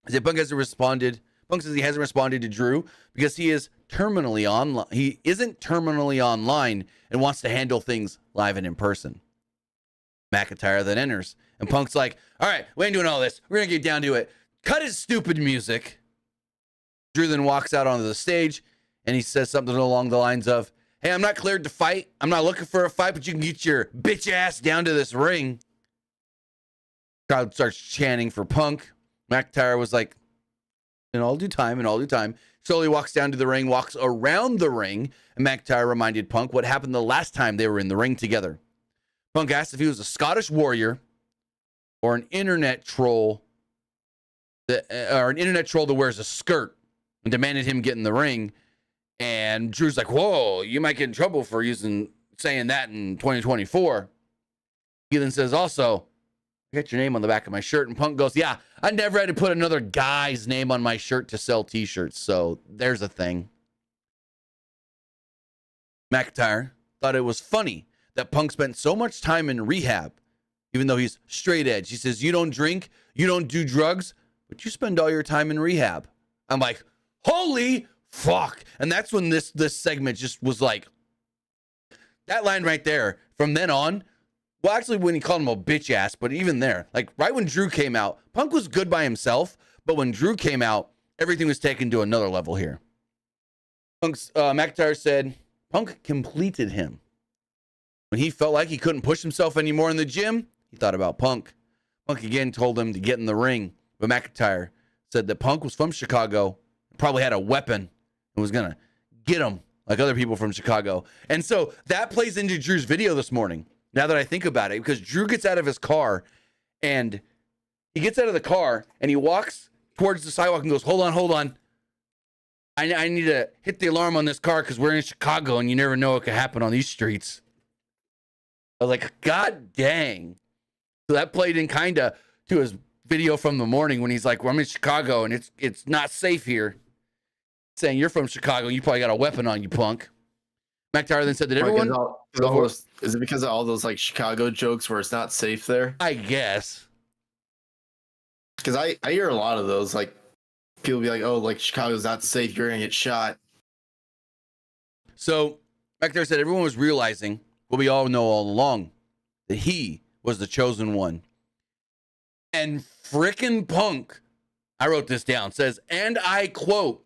He said Punk hasn't responded. Punk says he hasn't responded to Drew because he is terminally online. He isn't terminally online and wants to handle things live and in person. McIntyre then enters and Punk's like, all right, we ain't doing all this. We're going to get down to it. Cut his stupid music. Drew then walks out onto the stage and he says something along the lines of, hey, I'm not cleared to fight. I'm not looking for a fight, but you can get your bitch ass down to this ring. Crowd starts chanting for Punk. McIntyre was like, In all due time. Slowly walks down to the ring, walks around the ring, and McIntyre reminded Punk what happened the last time they were in the ring together. Punk asked if he was a Scottish warrior or an internet troll that wears a skirt, and demanded him get in the ring. And Drew's like, whoa, you might get in trouble for saying that in 2024. He then says, also, get your name on the back of my shirt. And Punk goes, yeah, I never had to put another guy's name on my shirt to sell t-shirts. So there's a thing. McIntyre thought it was funny that Punk spent so much time in rehab, even though he's straight edge. He says, you don't drink, you don't do drugs, but you spend all your time in rehab. I'm like, holy fuck. And that's when this segment just was like, that line right there, from then on, well, actually, when he called him a bitch ass, but even there, like right when Drew came out, Punk was good by himself, but when Drew came out, everything was taken to another level here. McIntyre said Punk completed him. When he felt like he couldn't push himself anymore in the gym, he thought about Punk. Punk again told him to get in the ring, but McIntyre said that Punk was from Chicago, probably had a weapon, and was going to get him like other people from Chicago. And so that plays into Drew's video this morning. Now that I think about it, because Drew gets out of his car and he walks towards the sidewalk and goes, hold on. I need to hit the alarm on this car because we're in Chicago and you never know what could happen on these streets. I was like, God dang. So that played in kind of to his video from the morning when he's like, well, I'm in Chicago and it's not safe here. Saying you're from Chicago, you probably got a weapon on you, Punk. McIntyre then said that everyone... Is it because of all those like Chicago jokes where it's not safe there? I guess. Because I hear a lot of those, like people be like, oh, like Chicago's not safe, you're gonna get shot. So McIntyre said everyone was realizing what we all know all along, that he was the chosen one. And frickin' Punk, I wrote this down, says, and I quote,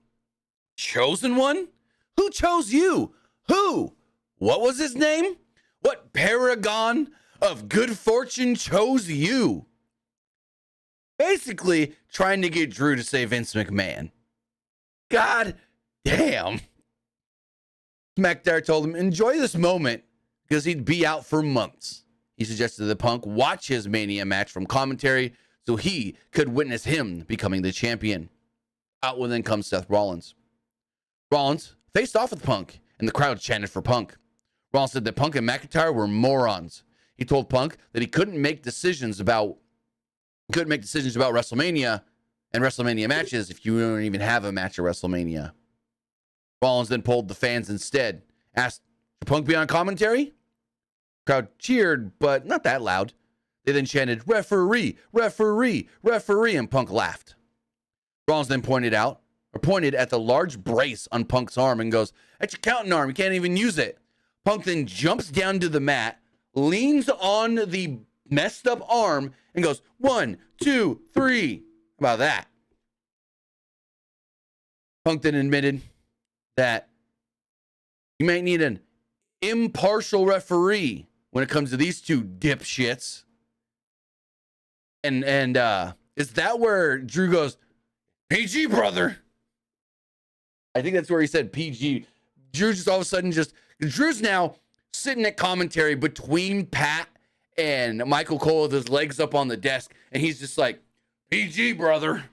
chosen one? Who chose you? Who? What was his name? What paragon of good fortune chose you? Basically, trying to get Drew to say Vince McMahon. God damn. McIntyre told him, enjoy this moment, because he'd be out for months. He suggested that Punk watch his Mania match from commentary so he could witness him becoming the champion. Out with then comes Seth Rollins. Rollins faced off with Punk, and the crowd chanted for Punk. Rollins said that Punk and McIntyre were morons. He told Punk that he couldn't make decisions about WrestleMania and WrestleMania matches if you don't even have a match at WrestleMania. Rollins then polled the fans instead. Asked, should Punk be on commentary? Crowd cheered, but not that loud. They then chanted, referee, referee, referee, and Punk laughed. Rollins then pointed at the large brace on Punk's arm and goes, that's your counting arm, you can't even use it. Punk then jumps down to the mat, leans on the messed up arm, and goes, 1, 2, 3. How about that? Punk then admitted that you might need an impartial referee when it comes to these two dipshits. And is that where Drew goes, PG, brother? I think that's where he said PG. Drew's just all of a sudden Drew's now sitting at commentary between Pat and Michael Cole with his legs up on the desk, and he's just like, PG, brother.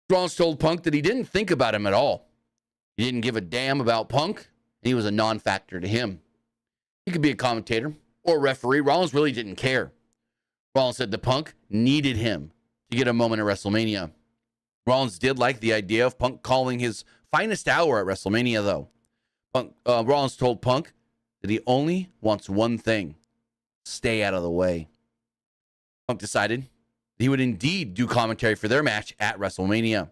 Rollins told Punk that he didn't think about him at all. He didn't give a damn about Punk, and he was a non-factor to him. He could be a commentator or referee. Rollins really didn't care. Rollins said that Punk needed him to get a moment at WrestleMania. Rollins did like the idea of Punk calling his finest hour at WrestleMania, though. Rollins told Punk that he only wants one thing: stay out of the way. Punk decided he would indeed do commentary for their match at WrestleMania.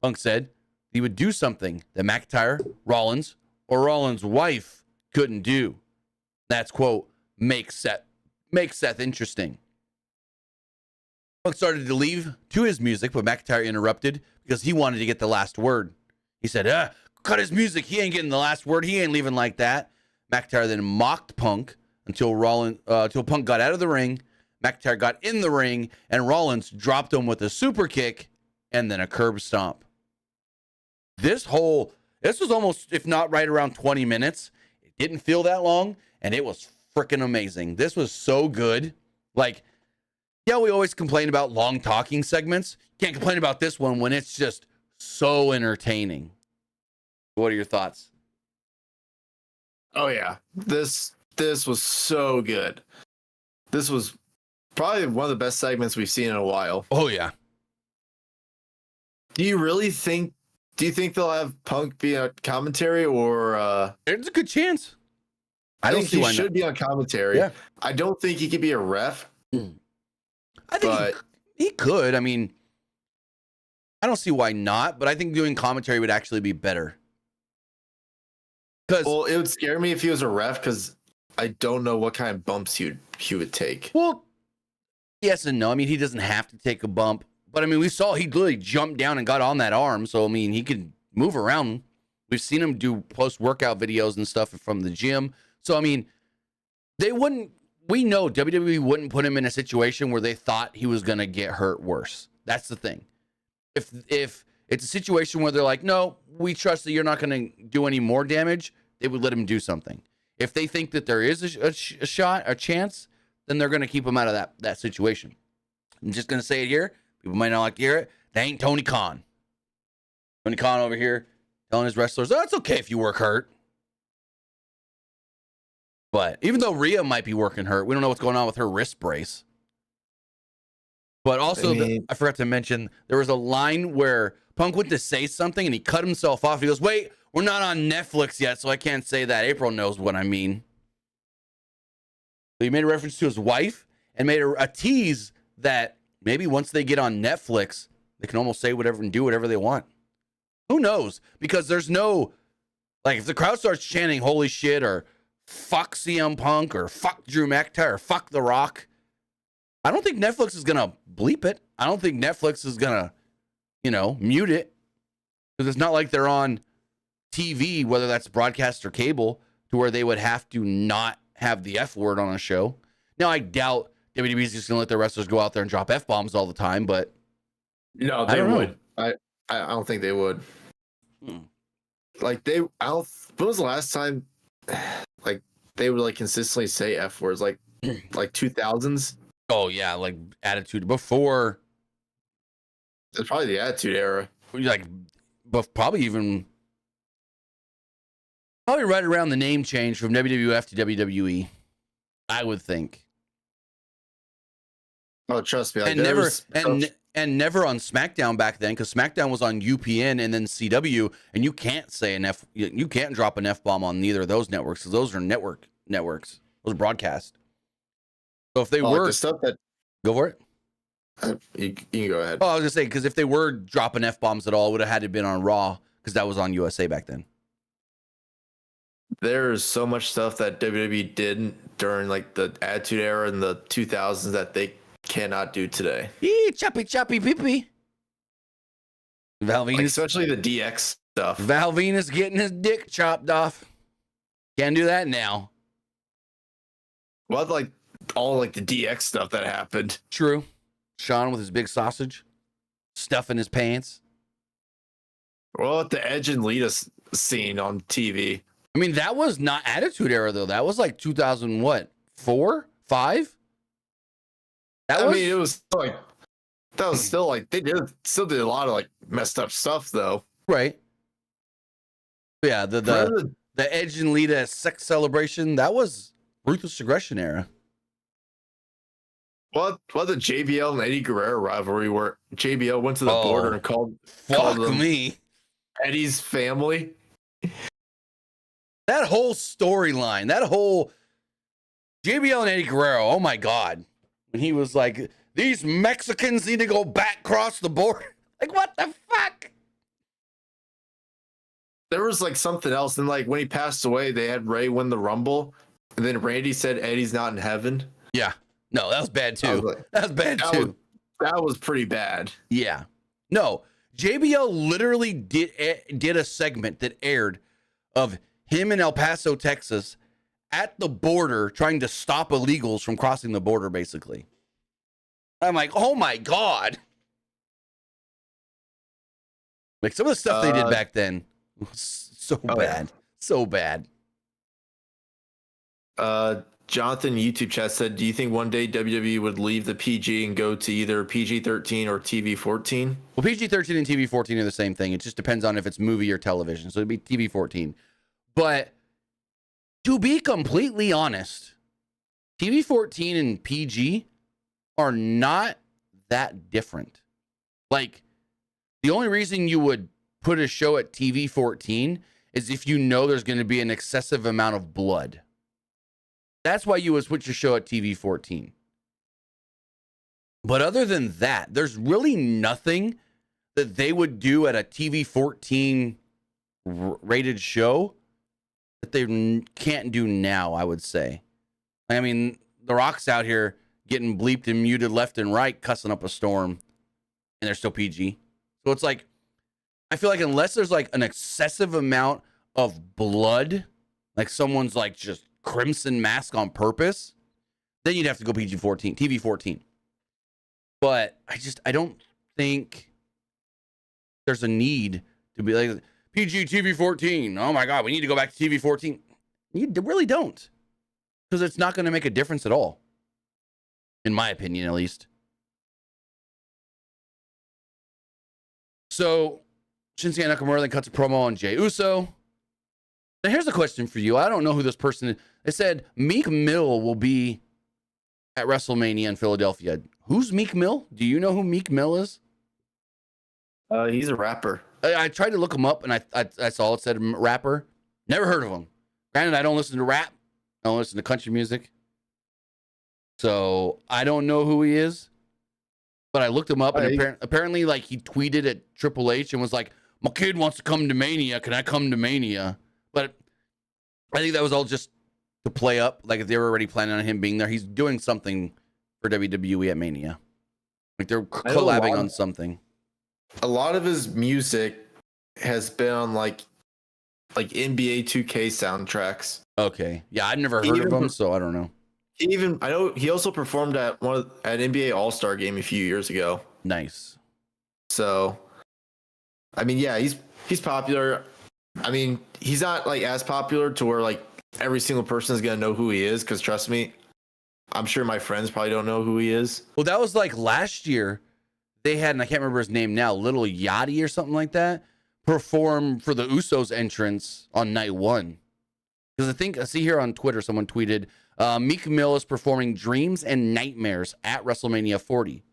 Punk said he would do something that McIntyre, Rollins, or Rollins' wife couldn't do. That's, quote, make Seth interesting. Punk started to leave to his music, but McIntyre interrupted because he wanted to get the last word. He said, cut his music. He ain't getting the last word. He ain't leaving like that. McIntyre then mocked Punk until Punk got out of the ring. McIntyre got in the ring, and Rollins dropped him with a super kick and then a curb stomp. This was almost, if not right around 20 minutes. It didn't feel that long, and it was freaking amazing. This was so good. Like, yeah, we always complain about long talking segments. Can't complain about this one when it's just so entertaining. What are your thoughts? Oh yeah, this was so good. This was probably one of the best segments we've seen in a while. Oh yeah. Do you think they'll have Punk be a commentary, or There's a good chance. I don't think see he why should not. be on commentary. Yeah. I don't think he could be a ref. I think he could. I mean, I don't see why not, but I think doing commentary would actually be better. Well, it would scare me if he was a ref, because I don't know what kind of bumps he would take. Well, yes and no. I mean, he doesn't have to take a bump, but I mean, we saw he literally jumped down and got on that arm. So I mean, he could move around. We've seen him do post-workout videos and stuff from the gym. So I mean, we know WWE wouldn't put him in a situation where they thought he was going to get hurt worse. That's the thing. If it's a situation where they're like, no, we trust that you're not going to do any more damage, they would let him do something. If they think that there is a chance, then they're going to keep him out of that situation. I'm just going to say it here. People might not like to hear it. They ain't Tony Khan. Tony Khan over here telling his wrestlers, oh, it's okay if you work hurt. But even though Rhea might be working hurt, we don't know what's going on with her wrist brace. But also, I forgot to mention, there was a line where Punk went to say something and he cut himself off. He goes, wait, we're not on Netflix yet, so I can't say that. April knows what I mean. So he made a reference to his wife and made a tease that maybe once they get on Netflix, they can almost say whatever and do whatever they want. Who knows? Because there's no, like, if the crowd starts chanting holy shit or fuck CM Punk or fuck Drew McIntyre or fuck The Rock, I don't think Netflix is going to bleep it. I don't think Netflix is going to, mute it. Because it's not like they're on TV, whether that's broadcast or cable, to where they would have to not have the F word on a show. Now, I doubt WWE is just going to let their wrestlers go out there and drop F-bombs all the time, but no, they would. I don't think they would. Like, when was the last time, like, they would, like, consistently say F words? Like 2000s? Oh, yeah, like Attitude before. It's probably the Attitude Era. Like, but probably right around the name change from WWF to WWE, I would think. Oh, trust me. Like, and never on SmackDown back then, because SmackDown was on UPN and then CW, and you can't say you can't drop an F-bomb on neither of those networks, because those are networks. Those are broadcast. So if they were, like the stuff that, go for it. You can go ahead. Oh, I was gonna say, because if they were dropping F-bombs at all, it would have had to been on Raw, because that was on USA back then. There's so much stuff that WWE did during, like, the Attitude Era in the 2000s that they cannot do today. Choppy pee-pee. Val Venus, like, especially the DX stuff. Val Venus getting his dick chopped off. Can't do that now. Well, like, all, like, the DX stuff that happened. True. Sean with his big sausage, stuff in his pants. Well, at the Edge and Lita scene on TV. I mean, that was not Attitude Era, though. That was like 2000, what, 4, 5? I mean, it was like, that was still like, they still did a lot of, like, messed up stuff, though. Right. Yeah, the Edge and Lita sex celebration, that was Ruthless Aggression Era. What the JBL and Eddie Guerrero rivalry, where JBL went to the border and called them Eddie's family? That whole storyline, that whole JBL and Eddie Guerrero, oh my God. When he was like, these Mexicans need to go back across the border. Like, what the fuck? There was, like, something else. And, like, when he passed away, they had Ray win the Rumble. And then Randy said Eddie's not in heaven. Yeah. No, that was bad too. That was bad too. That was pretty bad. Yeah. No, JBL literally did a segment that aired of him in El Paso, Texas, at the border trying to stop illegals from crossing the border, basically. I'm like, oh my God. Like some of the stuff they did back then was so bad. Yeah. So bad. Jonathan YouTube chat said, do you think one day WWE would leave the PG and go to either PG-13 or TV-14? Well, PG-13 and TV-14 are the same thing. It just depends on if it's movie or television. So it'd be TV-14. But to be completely honest, TV-14 and PG are not that different. Like, the only reason you would put a show at TV-14 is if you know there's going to be an excessive amount of blood. That's why you would switch your show at TV-14. But other than that, there's really nothing that they would do at a TV-14 rated show that they can't do now, I would say. I mean, The Rock's out here getting bleeped and muted left and right, cussing up a storm, and they're still PG. So it's like, I feel like unless there's like an excessive amount of blood, like someone's like just crimson mask on purpose, then you'd have to go PG-14, TV-14. But I don't think there's a need to be like PG TV-14. Oh my God, we need to go back to TV-14. You really don't, because it's not going to make a difference at all, in my opinion, at least. So Shinsuke Nakamura then cuts a promo on Jey Uso. Now here's a question for you. I don't know who this person is. They said Meek Mill will be at WrestleMania in Philadelphia. Who's Meek Mill? Do you know who Meek Mill is? He's a rapper. I tried to look him up, and I saw it said rapper. Never heard of him. Granted, I don't listen to rap. I don't listen to country music. So I don't know who he is. But I looked him up, and apparently, like, he tweeted at Triple H and was like, my kid wants to come to Mania. Can I come to Mania? But I think that was all just to play up. Like, if they were already planning on him being there, he's doing something for WWE at Mania. Like, they're collabing on something. A lot of his music has been on like NBA 2K soundtracks. Okay. Yeah, I've never heard of him, so I don't know. I know he also performed at at NBA All-Star game a few years ago. Nice. So, I mean, yeah, he's popular. I mean, he's not like as popular to where like every single person is gonna know who he is. Because trust me, I'm sure my friends probably don't know who he is. Well, that was like last year. They had, and I can't remember his name now, Little Yachty or something like that, perform for the Usos entrance on night one. Because I see here on Twitter, someone tweeted, Meek Mill is performing Dreams and Nightmares at WrestleMania 40.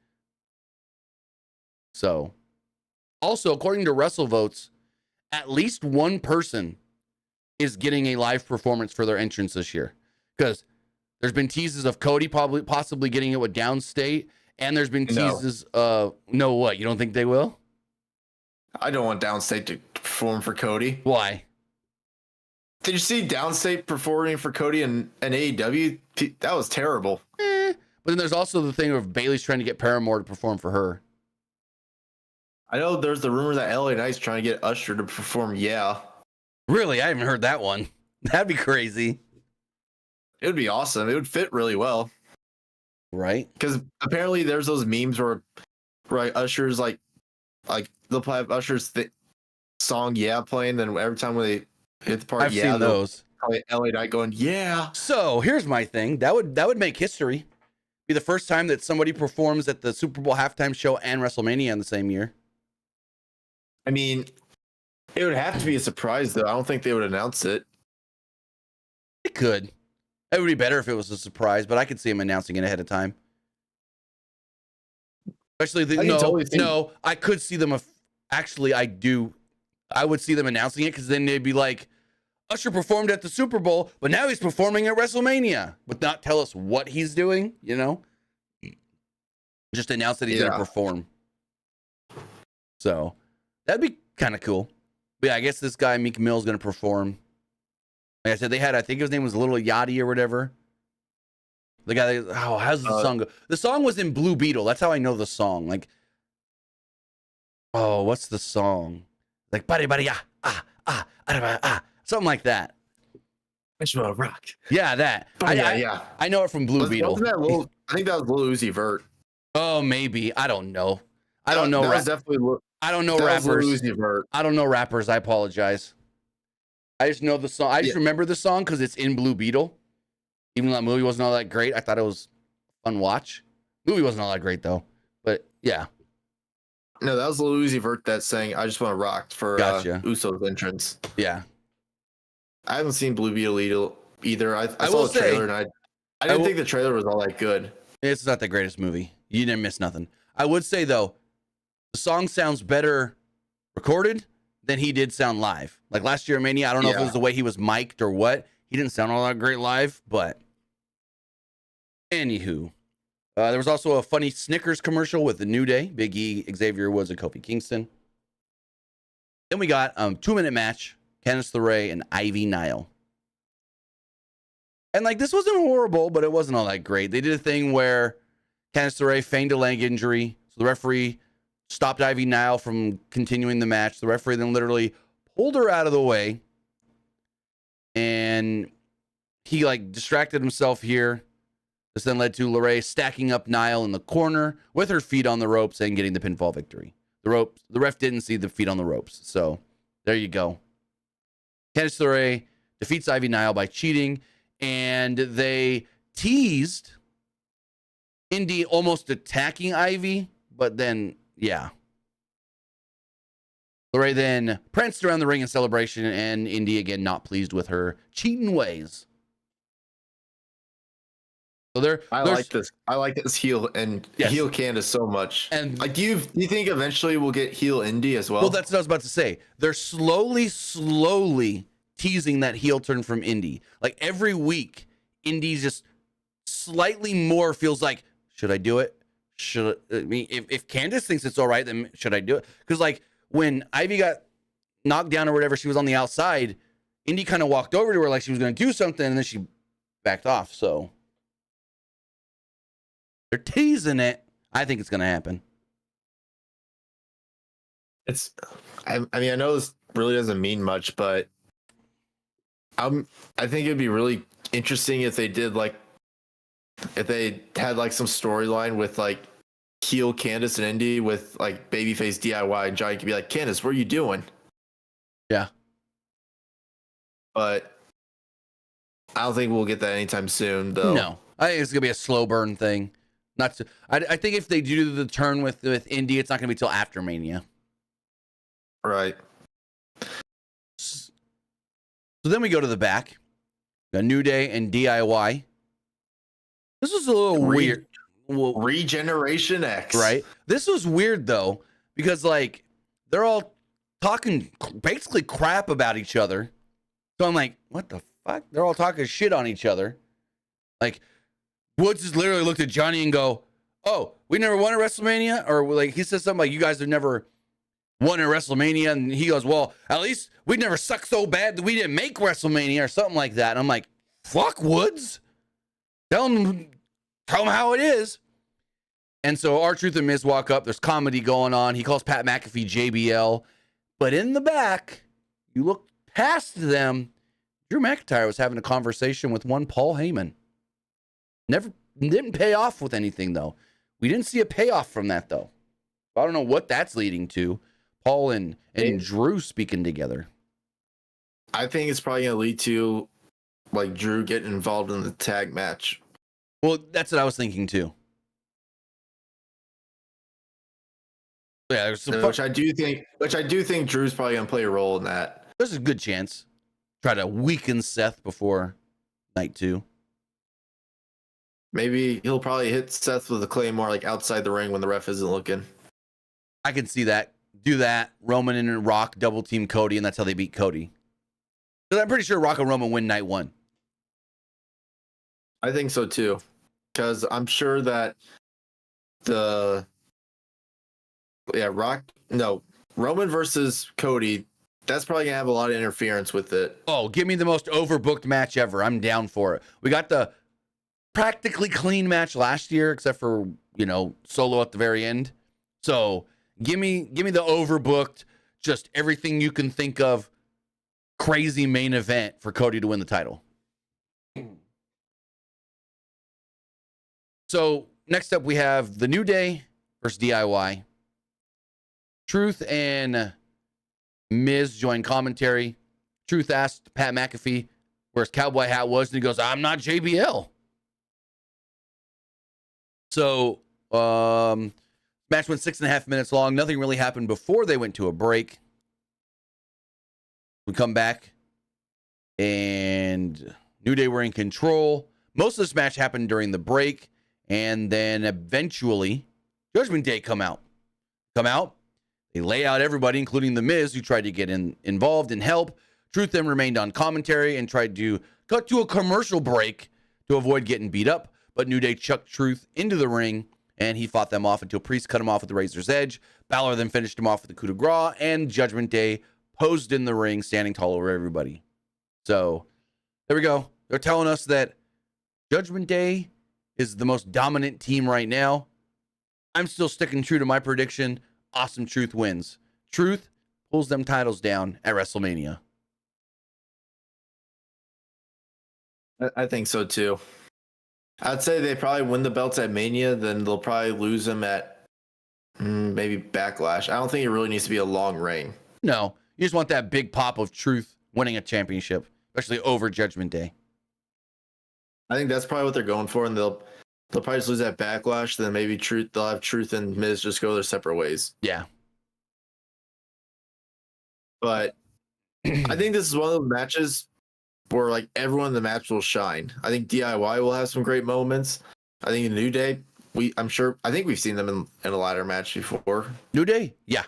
So, also, according to WrestleVotes, at least one person is getting a live performance for their entrance this year. Because there's been teases of Cody possibly getting it with Downstate, and there's been teases no, what? You don't think they will? I don't want Downstate to perform for Cody. Why? Did you see Downstate performing for Cody and AEW? That was terrible. But then there's also the thing of Bayley's trying to get Paramore to perform for her. I know there's the rumor that LA Knight's trying to get Usher to perform. Yeah. Really? I haven't heard that one. That'd be crazy. It would be awesome. It would fit really well. Right? Because apparently there's those memes where Usher's like they'll have Usher's song "Yeah" playing, then every time when they hit the part, I've seen those. LA Knight going "Yeah." So here's my thing. That would make history. Be the first time that somebody performs at the Super Bowl halftime show and WrestleMania in the same year. I mean, it would have to be a surprise though. I don't think they would announce it. It could. It would be better if it was a surprise, but I could see him announcing it ahead of time. Especially I could see them. I would see them announcing it, because then they'd be like, Usher performed at the Super Bowl, but now he's performing at WrestleMania, but not tell us what he's doing, you know? Just announce that he's going to perform. So that'd be kind of cool. But yeah, I guess this guy, Meek Mill, is going to perform. Like I said, I think his name was Little Yachty or whatever. The guy, how's the song go? The song was in Blue Beetle. That's how I know the song. Like, what's the song? Like, something like that. I just want to rock. Yeah, that. I know it from Blue Beetle. I think that was Lil Uzi Vert. Oh, maybe. I don't know. I don't know. That was definitely. I don't know That was rappers. Lil Uzi Vert. I don't know rappers. I apologize. I just know the song. I just remember the song because it's in Blue Beetle. Even though that movie wasn't all that great, I thought it was a fun watch. Movie wasn't all that great though. But yeah. No, that was Lil Uzi Vert that sang "I Just Want to Rock" for Gotcha. Uso's entrance. Yeah. I haven't seen Blue Beetle either. I saw will the trailer say, and I didn't think the trailer was all that good. It's not the greatest movie. You didn't miss nothing. I would say though, the song sounds better recorded than he did sound live. Like last year at Mania, I don't know if it was the way he was mic'd or what. He didn't sound all that great live, but anywho. There was also a funny Snickers commercial with the New Day, Big E, Xavier Woods, and Kofi Kingston. Then we got a 2-minute match, Candice LeRae and Ivy Nile. And like this wasn't horrible, but it wasn't all that great. They did a thing where Candice LeRae feigned a leg injury, so the referee stopped Ivy Nile from continuing the match. The referee then literally pulled her out of the way, and he like distracted himself here. This then led to LeRae stacking up Nile in the corner with her feet on the ropes and getting the pinfall victory. The ref didn't see the feet on the ropes, so there you go. Candice LeRae defeats Ivy Nile by cheating, and they teased Indy almost attacking Ivy, but then, yeah. LeRae then pranced around the ring in celebration, and Indy again not pleased with her cheating ways. So I like this. I like this heel and heel Candice so much. And like, do you think eventually we'll get heel Indy as well? Well, that's what I was about to say. They're slowly teasing that heel turn from Indy. Like every week, Indy's just slightly more feels like, should I do it? I mean, if Candice thinks it's all right, then should I do it? Because like when Ivy got knocked down or whatever, she was on the outside. Indy kind of walked over to her like she was going to do something, and then she backed off. So they're teasing it. I think it's going to happen. I mean, I know this really doesn't mean much, but I think it'd be really interesting if they did if they had like some storyline with like heel Candice and Indy with like babyface DIY, and Johnny could be like, Candice, what are you doing? Yeah. But I don't think we'll get that anytime soon, though. No, I think it's gonna be a slow burn thing. I think if they do the turn with Indy, it's not gonna be till after Mania. Right. So then we go to the back. The New Day and DIY. This was a little weird. Regeneration X. Right. This was weird though, because like they're all talking basically crap about each other. So I'm like, what the fuck? They're all talking shit on each other. Like Woods has literally looked at Johnny and go, oh, we never won at WrestleMania? Or like he says something like, you guys have never won at WrestleMania. And he goes, well, at least we never sucked so bad that we didn't make WrestleMania or something like that. And I'm like, fuck Woods. Tell him how it is. And so R-Truth and Miz walk up. There's comedy going on. He calls Pat McAfee JBL. But in the back, you look past them, Drew McIntyre was having a conversation with one Paul Heyman. Didn't pay off with anything, though. We didn't see a payoff from that, though. I don't know what that's leading to. Paul and Drew speaking together. I think it's probably going to lead to like Drew getting involved in the tag match. Well, that's what I was thinking, too. Yeah, which I do think Drew's probably going to play a role in that. There's a good chance. Try to weaken Seth before night 2. Maybe he'll probably hit Seth with a Claymore like outside the ring when the ref isn't looking. I can see that. Do that. Roman and Rock double team Cody, and that's how they beat Cody. Because I'm pretty sure Rock and Roman win night 1. I think so too. Because I'm sure that Roman versus Cody, that's probably gonna have a lot of interference with it. Oh, give me the most overbooked match ever. I'm down for it. We got the practically clean match last year, except for, Solo at the very end. So give me the overbooked, just everything you can think of, crazy main event for Cody to win the title. So next up we have the New Day versus DIY. Truth and Miz joined commentary. Truth asked Pat McAfee where his cowboy hat was, and he goes, "I'm not JBL." So, match went 6.5 minutes long. Nothing really happened before they went to a break. We come back, and New Day were in control. Most of this match happened during the break, and then eventually, Judgment Day come out. They lay out everybody, including The Miz, who tried to get involved and help. Truth then remained on commentary and tried to cut to a commercial break to avoid getting beat up. But New Day chucked Truth into the ring, and he fought them off until Priest cut him off with the Razor's Edge. Balor then finished him off with the coup de grace, and Judgment Day posed in the ring, standing tall over everybody. So, there we go. They're telling us that Judgment Day is the most dominant team right now. I'm still sticking true to my prediction. Awesome Truth wins. Truth pulls them titles down at WrestleMania. I think so too. I'd say they probably win the belts at Mania, then they'll probably lose them at maybe Backlash. I don't think it really needs to be a long reign. No, you just want that big pop of Truth winning a championship, especially over Judgment Day. I think that's probably what they're going for, and they'll probably just lose that Backlash. Then maybe they'll have Truth and Miz just go their separate ways. Yeah. But I think this is one of those matches where like everyone in the match will shine. I think DIY will have some great moments. I think in New Day, I think we've seen them in a ladder match before. New Day? Yeah.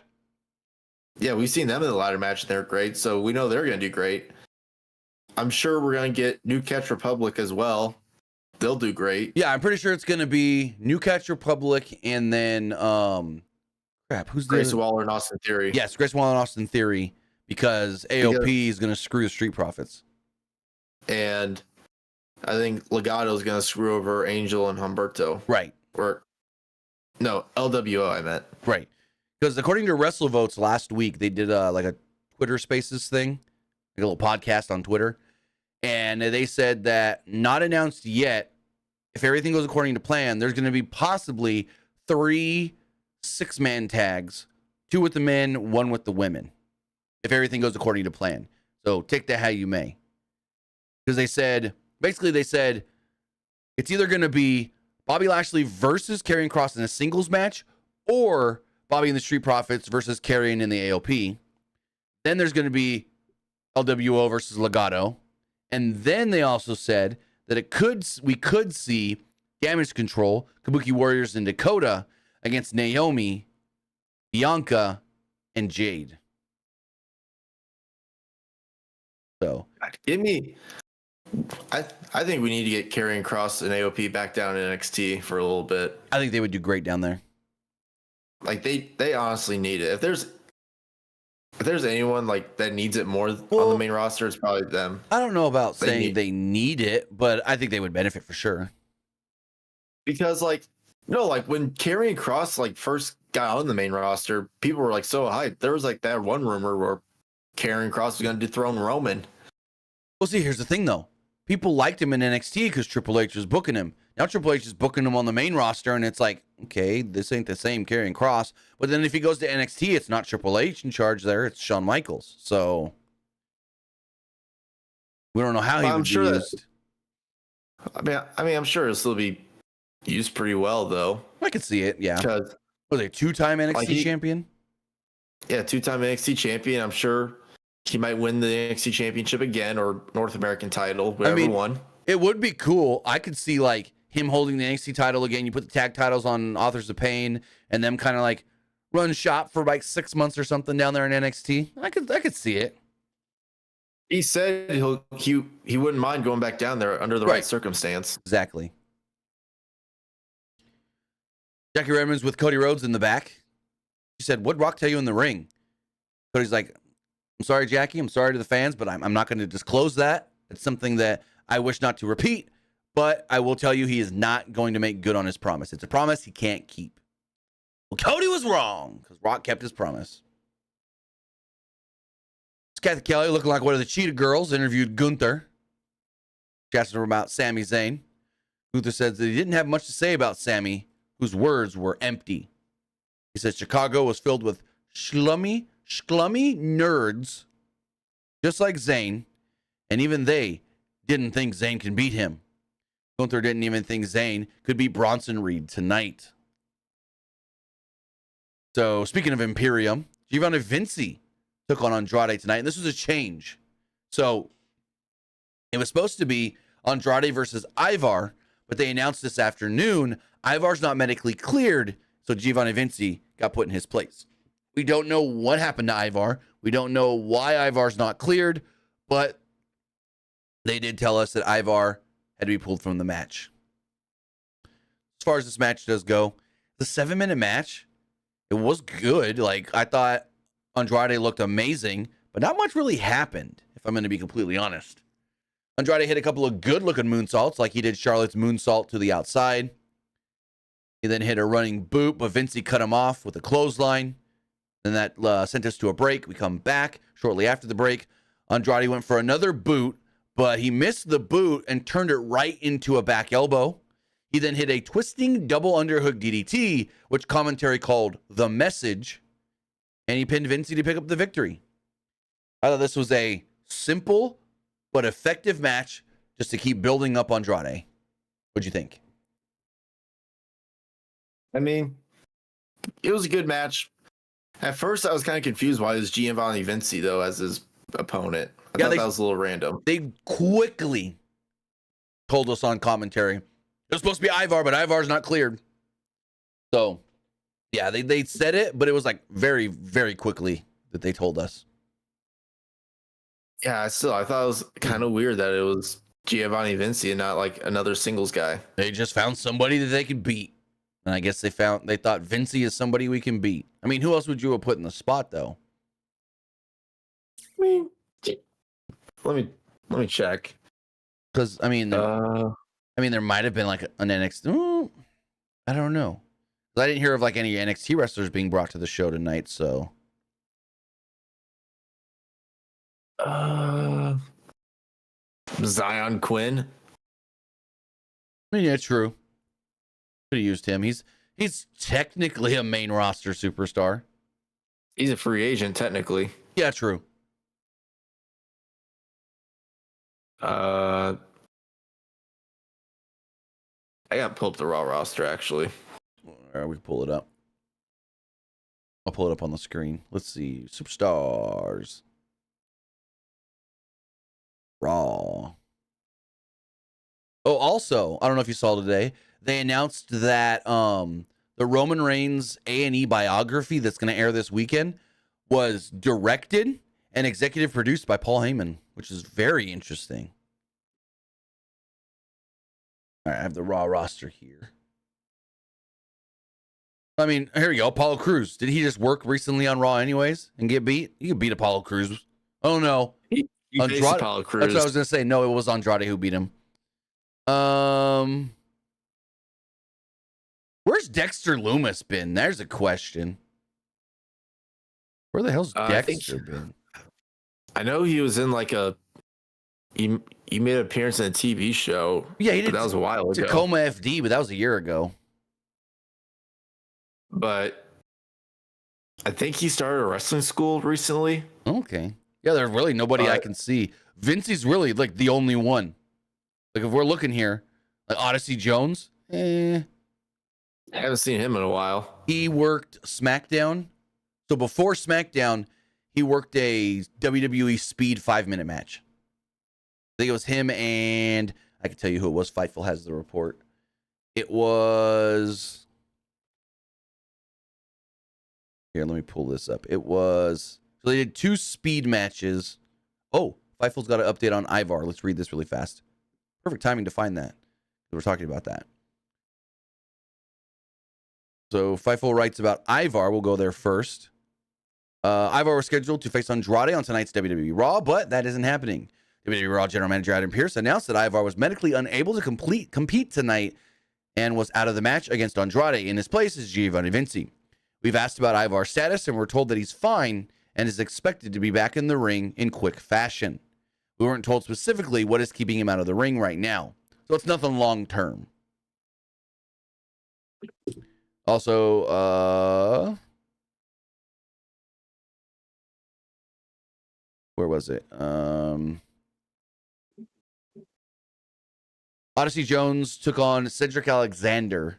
Yeah, we've seen them in the ladder match and they're great, so we know they're going to do great. I'm sure we're going to get New Catch Republic as well. They'll do great. Yeah, I'm pretty sure it's going to be New Catch Republic and then who's Grace Waller and Austin Theory. Yes, Grace Waller and Austin Theory, because AOP is going to screw the Street Profits. And I think Legado is going to screw over Angel and Humberto. Right. Or no, LWO I meant. Right. Because according to WrestleVotes last week, they did like a Twitter Spaces thing, like a little podcast on Twitter. And they said that not announced yet, if everything goes according to plan, there's going to be possibly 3 6-man tags, 2 with the men, 1 with the women, if everything goes according to plan. So take that how you may. Because they said it's either going to be Bobby Lashley versus Karrion Kross in a singles match, or Bobby and the Street Profits versus Karrion in the AOP. Then there's going to be LWO versus Legado. And then they also said that we could see Damage Control, Kabuki Warriors, and Dakota against Naomi, Bianca, and Jade. So I think we need to get Karrion Kross and AOP back down in NXT for a little bit. I think they would do great down there. Like they honestly need it. If there's anyone like that needs it more on the main roster, it's probably them. I don't know about saying they need it, but I think they would benefit for sure. Because like when Karrion Kross like first got on the main roster, people were like so hyped. There was like that one rumor where Karrion Kross was going to dethrone Roman. Well, see, here's the thing though. People liked him in NXT because Triple H was booking him. Now Triple H is booking him on the main roster, and it's like, okay, this ain't the same Karrion Kross. But then if he goes to NXT, it's not Triple H in charge there; it's Shawn Michaels. So we don't know how he would be used. I mean, I'm sure it'll still be used pretty well, though. I could see it. Yeah. Because was he 2-time NXT champion? Yeah, 2-time NXT champion. I'm sure he might win the NXT championship again, or North American title, whatever one. It would be cool. I could see like him holding the NXT title again. You put the tag titles on Authors of Pain, and them kind of like run shop for like 6 months or something down there in NXT. I could see it. He said he wouldn't mind going back down there under the right circumstance. Exactly. Jackie Redmond's with Cody Rhodes in the back. She said, "What'd Rock tell you in the ring?" Cody's like, "I'm sorry, Jackie. I'm sorry to the fans, but I'm not going to disclose that. It's something that I wish not to repeat, but I will tell you he is not going to make good on his promise. It's a promise he can't keep." Well, Cody was wrong because Rock kept his promise. Kathy Kelly, looking like one of the Cheetah Girls, interviewed Gunther. She asked him about Sami Zayn. Gunther said that he didn't have much to say about Sami, whose words were empty. He said Chicago was filled with schlummy nerds, just like Zayn, and even they didn't think Zayn can beat him. Gunther didn't even think Zayn could beat Bronson Reed tonight. So, speaking of Imperium, Giovanni Vinci took on Andrade tonight, and this was a change. So, it was supposed to be Andrade versus Ivar, but they announced this afternoon Ivar's not medically cleared, so Giovanni Vinci got put in his place. We don't know what happened to Ivar. We don't know why Ivar's not cleared, but they did tell us that Ivar had to be pulled from the match. As far as this match does go, the 7-minute match, it was good. Like, I thought Andrade looked amazing, but not much really happened, if I'm going to be completely honest. Andrade hit a couple of good-looking moonsaults, like he did Charlotte's moonsault to the outside. He then hit a running boot, but Vinci cut him off with a clothesline. Then that sent us to a break. We come back shortly after the break. Andrade went for another boot, but he missed the boot and turned it right into a back elbow. He then hit a twisting double underhook DDT, which commentary called the message, and he pinned Vinci to pick up the victory. I thought this was a simple but effective match just to keep building up Andrade. What'd you think? I mean, it was a good match. At first, I was kind of confused why it was Giovanni Vinci, though, as his opponent. I thought that was a little random. They quickly told us on commentary, it was supposed to be Ivar, but Ivar's not cleared. So, yeah, they said it, but it was like very, very quickly that they told us. Yeah, I thought it was kind of weird that it was Giovanni Vinci and not like another singles guy. They just found somebody that they could beat. And I guess they thought Vinci is somebody we can beat. I mean, who else would you have put in the spot, though? I mean, let me check. Because I mean, there might have been like an NXT. I don't know. I didn't hear of like any NXT wrestlers being brought to the show tonight. So, Zion Quinn. I mean, yeah, true. Could have used him. He's technically a main roster superstar. He's a free agent, technically. Yeah, true. I got to pull up the Raw roster, actually. All right, we can pull it up. I'll pull it up on the screen. Let's see. Superstars. Raw. Oh, also, I don't know if you saw today, they announced that the Roman Reigns A&E biography that's going to air this weekend was directed and executive produced by Paul Heyman, which is very interesting. All right, I have the Raw roster here. I mean, here we go. Apollo Crews. Did he just work recently on Raw anyways and get beat? You could beat Apollo Crews. Oh, no. He Andrade, Apollo Crews. that's what I was going to say. No, it was Andrade who beat him. Where's Dexter Loomis been? There's a question. Where the hell's Dexter been? I know he was in like he made an appearance in a TV show. Yeah, he did. That was a while ago. Tacoma FD, but that was a year ago. But I think he started a wrestling school recently. Okay. Yeah, there's really nobody I can see. Vincey's really like the only one. Like if we're looking here, like Odyssey Jones, I haven't seen him in a while. He worked SmackDown. So before SmackDown, he worked a WWE Speed 5-minute match. I think it was him and I can tell you who it was. Fightful has the report. It was... Here, let me pull this up. It was... So they did 2 speed matches. Oh, Fightful's got an update on Ivar. Let's read this really fast. Perfect timing to find that. We're talking about that. So Fightful writes about Ivar. We'll go there first. Ivar was scheduled to face Andrade on tonight's WWE Raw, but that isn't happening. WWE Raw General Manager Adam Pearce announced that Ivar was medically unable to compete tonight and was out of the match against Andrade. In his place is Giovanni Vinci. We've asked about Ivar's status, and we're told that he's fine and is expected to be back in the ring in quick fashion. We weren't told specifically what is keeping him out of the ring right now, so it's nothing long term. Also, where was it? Odyssey Jones took on Cedric Alexander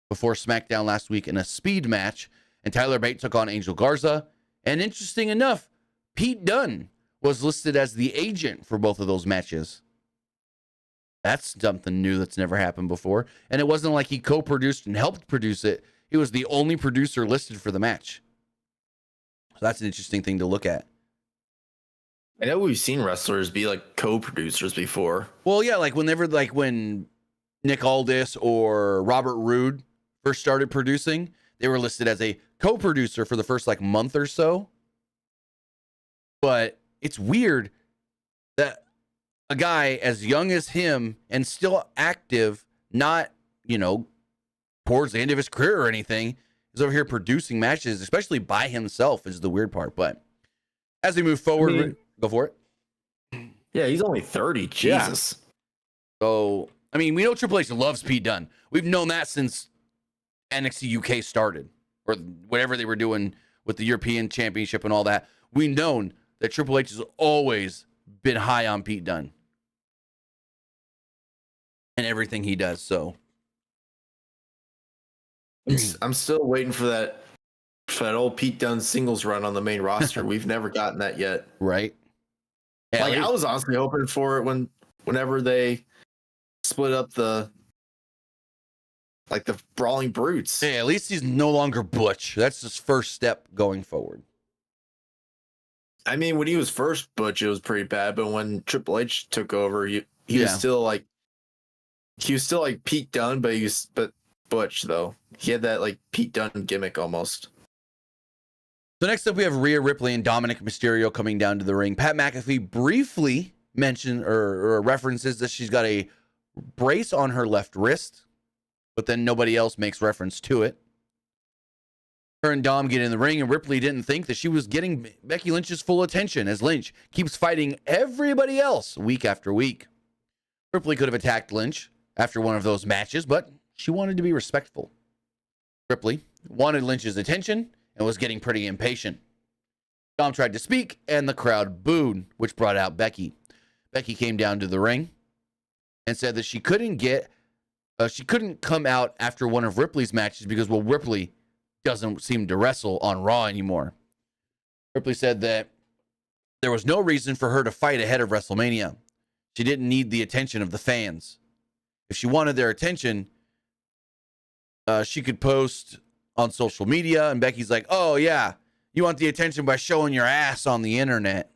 before SmackDown last week in a speed match, and Tyler Bate took on Angel Garza. And interesting enough, Pete Dunne was listed as the agent for both of those matches. That's something new that's never happened before. And it wasn't like he co-produced and helped produce it. He was the only producer listed for the match. So that's an interesting thing to look at. I know we've seen wrestlers be like co-producers before. Well, yeah, like when Nick Aldis or Robert Roode first started producing, they were listed as a co-producer for the first like month or so. But it's weird that a guy as young as him and still active, not, towards the end of his career or anything, is over here producing matches, especially by himself, is the weird part. But as we move forward, go for it. Yeah, he's only 30. Jesus. Yeah. So, we know Triple H loves Pete Dunne. We've known that since NXT UK started, or whatever they were doing with the European Championship and all that. We've known that Triple H has always been high on Pete Dunne and everything he does. So I'm still waiting for that old Pete Dunne singles run on the main roster. We've never gotten that yet. Right. Yeah, I was honestly hoping for it whenever they split up the Brawling Brutes. Hey, at least he's no longer Butch. That's his first step going forward. When he was first Butch, it was pretty bad, but when Triple H took over, he was still like Pete Dunne, but Butch though. He had that like Pete Dunne gimmick almost. So next up, we have Rhea Ripley and Dominic Mysterio coming down to the ring. Pat McAfee briefly mentioned or references that she's got a brace on her left wrist, but then nobody else makes reference to it. Her and Dom get in the ring, and Ripley didn't think that she was getting Becky Lynch's full attention, as Lynch keeps fighting everybody else week after week. Ripley could have attacked Lynch after one of those matches, but she wanted to be respectful. Ripley wanted Lynch's attention and was getting pretty impatient. Dom tried to speak, and the crowd booed, which brought out Becky. Becky came down to the ring and said that she couldn't come out after one of Ripley's matches because, Ripley doesn't seem to wrestle on Raw anymore. Ripley said that there was no reason for her to fight ahead of WrestleMania. She didn't need the attention of the fans. If she wanted their attention, she could post on social media, and Becky's like, oh yeah, you want the attention by showing your ass on the internet.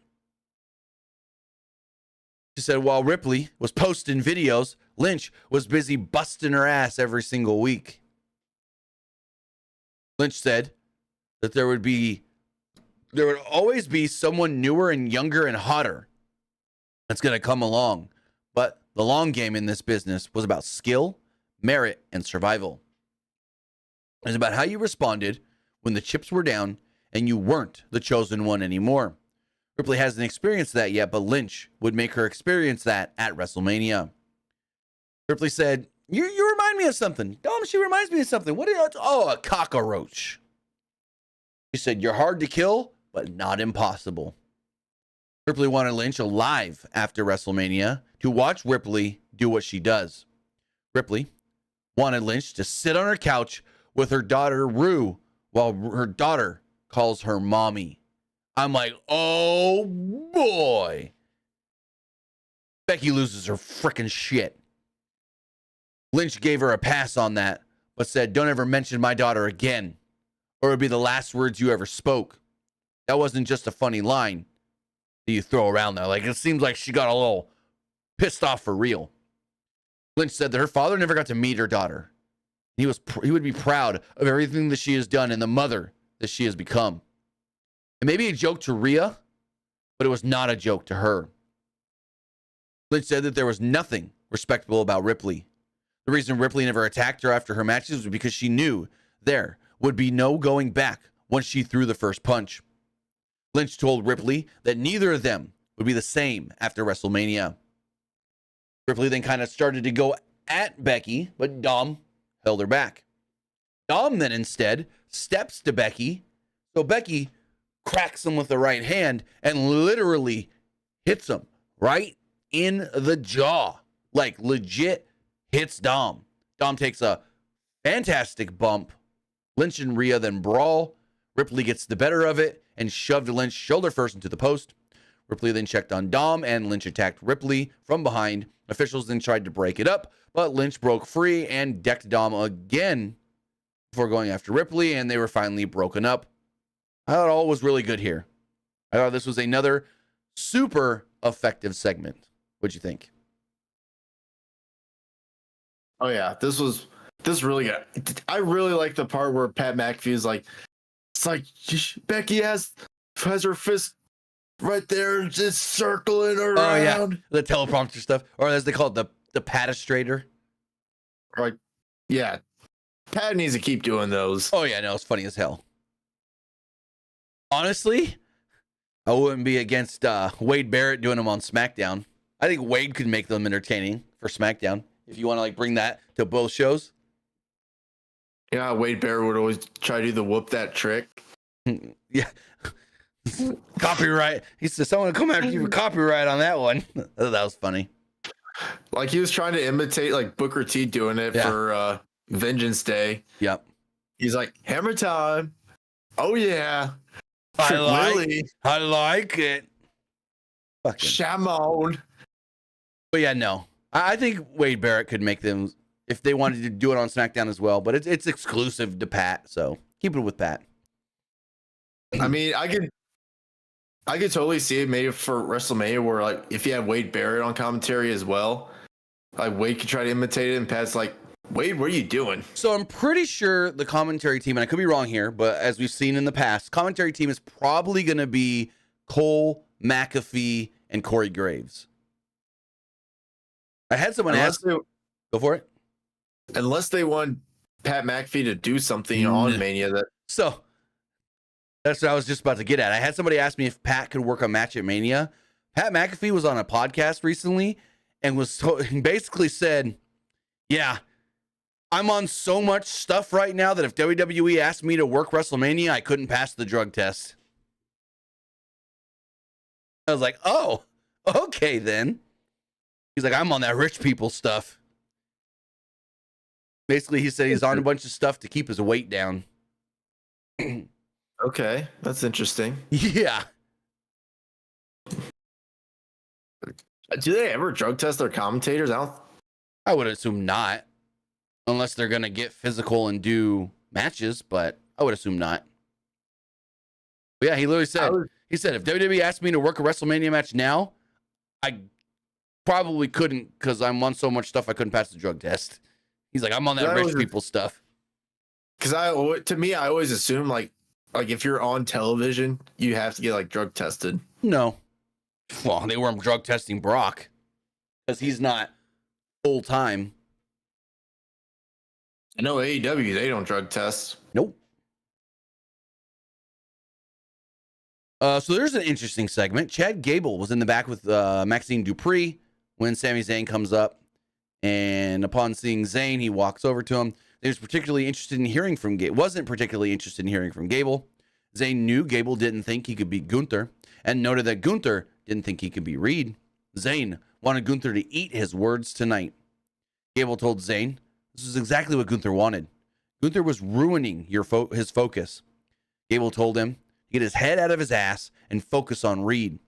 She said while Ripley was posting videos, Lynch was busy busting her ass every single week. Lynch said that there would always be someone newer and younger and hotter that's going to come along. But the long game in this business was about skill, merit, and survival. It was about how you responded when the chips were down and you weren't the chosen one anymore. Ripley hasn't experienced that yet, but Lynch would make her experience that at WrestleMania. Ripley said, You remind me of something. Dom, she reminds me of something. What? A cockroach. She said, you're hard to kill, but not impossible. Ripley wanted Lynch alive after WrestleMania to watch Ripley do what she does. Ripley wanted Lynch to sit on her couch with her daughter, Rue, while her daughter calls her mommy. I'm like, oh boy. Becky loses her freaking shit. Lynch gave her a pass on that, but said, don't ever mention my daughter again, or it'll be the last words you ever spoke. That wasn't just a funny line that you throw around there. Like, it seems like she got a little pissed off for real. Lynch said that her father never got to meet her daughter. He would be proud of everything that she has done and the mother that she has become. It may be a joke to Rhea, but it was not a joke to her. Lynch said that there was nothing respectable about Ripley. The reason Ripley never attacked her after her matches was because she knew there would be no going back once she threw the first punch. Lynch told Ripley that neither of them would be the same after WrestleMania. Ripley then kind of started to go at Becky, but Dom held her back. Dom then instead steps to Becky, so Becky cracks him with the right hand and literally hits him right in the jaw. Like legit hits Dom. Dom takes a fantastic bump. Lynch and Rhea then brawl. Ripley gets the better of it and shoved Lynch shoulder first into the post. Ripley then checked on Dom, and Lynch attacked Ripley from behind. Officials then tried to break it up, but Lynch broke free and decked Dom again before going after Ripley, and they were finally broken up. I thought all was really good here. I thought this was another super effective segment. What'd you think? Oh yeah, this really good. I really like the part where Pat McAfee is like, it's like Becky has her fist right there, just circling around. Oh yeah, the teleprompter stuff, or as they call it, the patastrator. Like, yeah, Pat needs to keep doing those. Oh yeah, no, it's funny as hell. Honestly, I wouldn't be against Wade Barrett doing them on SmackDown. I think Wade could make them entertaining for SmackDown if you want to like bring that to both shows. Yeah, Wade Barrett would always try to do the whoop that trick. Yeah. Copyright. He said, someone come after you for copyright on that one. That was funny. Like he was trying to imitate like Booker T doing it for Vengeance Day. Yep. He's like, hammer time. Oh yeah. I like it. Fucking Shamon. But yeah, no. I think Wade Barrett could make them if they wanted to do it on SmackDown as well, but it's exclusive to Pat, so keep it with Pat. I mean, I could totally see it maybe for WrestleMania where like if you have Wade Barrett on commentary as well, like Wade could try to imitate it and Pat's like, Wade, what are you doing? So I'm pretty sure the commentary team, and I could be wrong here, but as we've seen in the past, commentary team is probably going to be Cole, McAfee, and Corey Graves. I had someone ask. Go for it. Unless they want Pat McAfee to do something on Mania that. So that's what I was just about to get at. I had somebody ask me if Pat could work a match at Mania. Pat McAfee was on a podcast recently and basically said, yeah, I'm on so much stuff right now that if WWE asked me to work WrestleMania, I couldn't pass the drug test. I was like, oh, okay then. He's like, I'm on that rich people stuff. Basically, he said he's on a bunch of stuff to keep his weight down. Okay, that's interesting. Yeah. Do they ever drug test their commentators? I would assume not. Unless they're going to get physical and do matches, but I would assume not. But yeah, he literally said, he said, if WWE asked me to work a WrestleMania match now, I probably couldn't because I'm on so much stuff I couldn't pass the drug test. He's like, I'm on that rich people stuff. Because I always assume like if you're on television, you have to get like drug tested. No. Well, they weren't drug testing Brock because he's not full time. I know AEW, they don't drug test. Nope. So there's an interesting segment. Chad Gable was in the back with Maxine Dupree when Sami Zayn comes up. And upon seeing Zayn, he walks over to him. He was particularly interested in hearing from Gable. Wasn't particularly interested in hearing from Gable. Zayn knew Gable didn't think he could beat Gunther and noted that Gunther didn't think he could beat Reed. Zayn wanted Gunther to eat his words tonight. Gable told Zayn, this is exactly what Gunther wanted. Gunther was ruining his focus. Gable told him to get his head out of his ass and focus on Reed.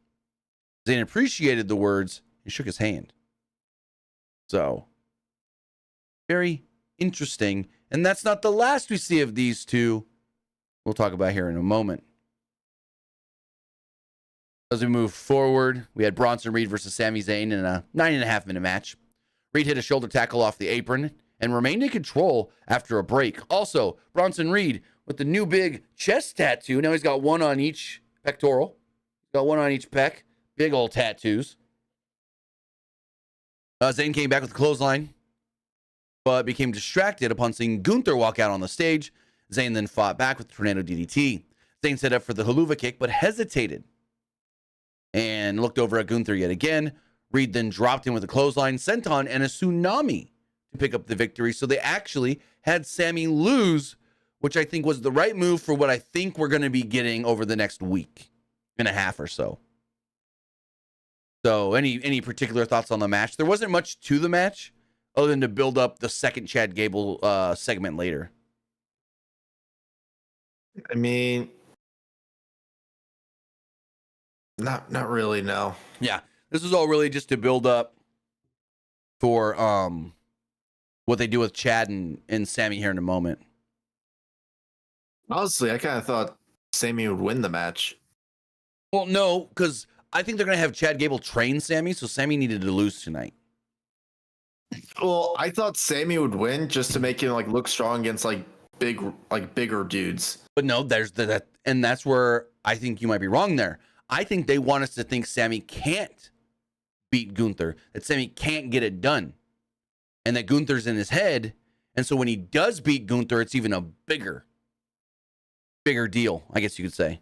Zayn appreciated the words and shook his hand. So, very interesting. And that's not the last we see of these two. We'll talk about here in a moment. As we move forward, we had Bronson Reed versus Sami Zayn in a 9.5-minute match. Reed hit a shoulder tackle off the apron and remained in control after a break. Also, Bronson Reed with the new big chest tattoo. Now he's got one on each pectoral. Got one on each pec. Big old tattoos. Zayn came back with a clothesline, but became distracted upon seeing Gunther walk out on the stage. Zayn then fought back with the Tornado DDT. Zayn set up for the Haluva kick, but hesitated and looked over at Gunther yet again. Reed then dropped him with a clothesline, senton, and a tsunami to pick up the victory. So they actually had Sami lose which I think was the right move for what I think we're going to be getting over the next week and a half or so. So any particular thoughts on the match? There wasn't much to the match other than to build up the second Chad Gable segment later. I mean, not really, no. Yeah, this is all really just to build up for what they do with Chad and Sammy here in a moment. Honestly, I kind of thought Sammy would win the match. Well, no, because I think they're going to have Chad Gable train Sammy, so Sammy needed to lose tonight. Well, I thought Sammy would win just to make him like look strong against like bigger dudes. But no, there's that, and that's where I think you might be wrong there. I think they want us to think Sammy can't beat Gunther, that Sammy can't get it done, and that Gunther's in his head, and so when he does beat Gunther, it's even a bigger deal, I guess you could say.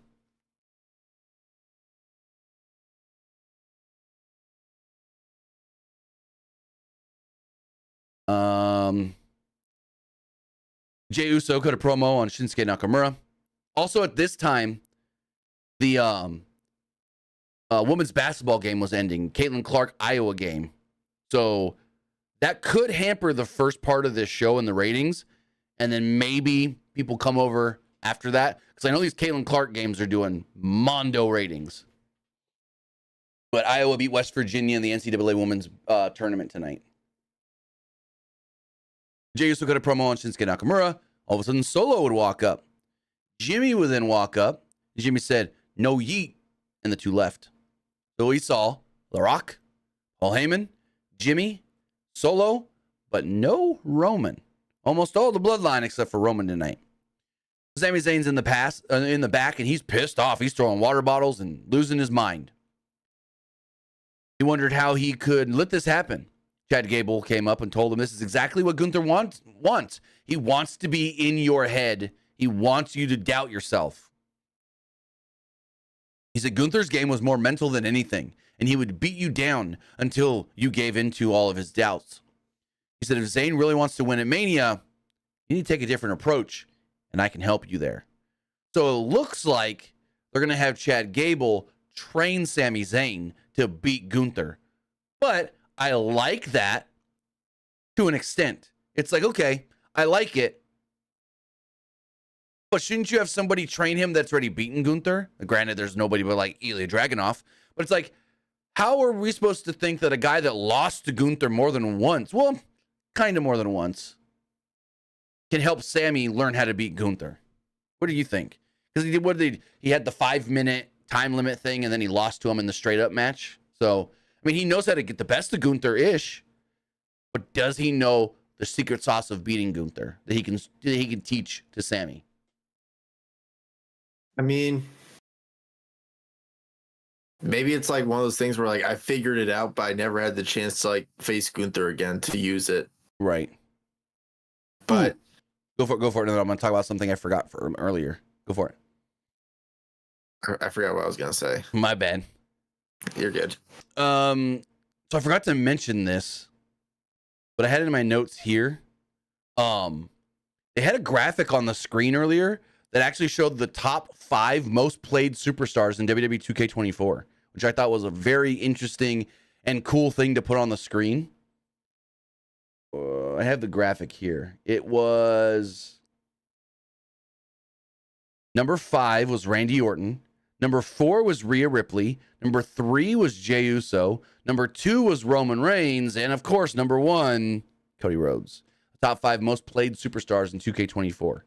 Jey Uso cut a promo on Shinsuke Nakamura. Also at this time, the women's basketball game was ending. Caitlin Clark, Iowa game. So that could hamper the first part of this show in the ratings. And then maybe people come over after that. Because I know these Caitlin Clark games are doing mondo ratings. But Iowa beat West Virginia in the NCAA women's tournament tonight. Jey Uso cut a promo on Shinsuke Nakamura. All of a sudden, Solo would walk up. Jimmy would then walk up. Jimmy said, "No yeet," and the two left. So we saw The Rock, Paul Heyman, Jimmy, Solo, but no Roman. Almost all the bloodline except for Roman tonight. Sami Zayn's in the back, and he's pissed off. He's throwing water bottles and losing his mind. He wondered how he could let this happen. Chad Gable came up and told him this is exactly what Gunther wants. He wants to be in your head. He wants you to doubt yourself. He said Gunther's game was more mental than anything, and he would beat you down until you gave in to all of his doubts. He said if Zayn really wants to win at Mania, you need to take a different approach, and I can help you there. So it looks like they're going to have Chad Gable train Sami Zayn to beat Gunther. But I like that to an extent. It's like, okay, I like it. But shouldn't you have somebody train him that's already beaten Gunther? Granted, there's nobody but like Ilya Dragunov. But it's like, how are we supposed to think that a guy that lost to Gunther more than once, well, kind of more than once, can help Sammy learn how to beat Gunther? What do you think? Because he had the 5-minute time limit thing, and then he lost to him in the straight up match. So, I mean, he knows how to get the best of Gunther-ish, but does he know the secret sauce of beating Gunther that he can teach to Sammy? I mean, maybe it's like one of those things where like I figured it out, but I never had the chance to like face Gunther again to use it. Right. But Go for it. And then I'm going to talk about something I forgot from earlier. Go for it. I forgot what I was gonna say. My bad. You're good. So I forgot to mention this, but I had it in my notes here. They had a graphic on the screen earlier that actually showed the top 5 most played superstars in WWE 2K24, which I thought was a very interesting and cool thing to put on the screen. I have the graphic here. It was number 5 was Randy Orton. Number 4 was Rhea Ripley. Number 3 was Jey Uso. Number 2 was Roman Reigns. And of course, number 1, Cody Rhodes. The top 5 most played superstars in 2K24.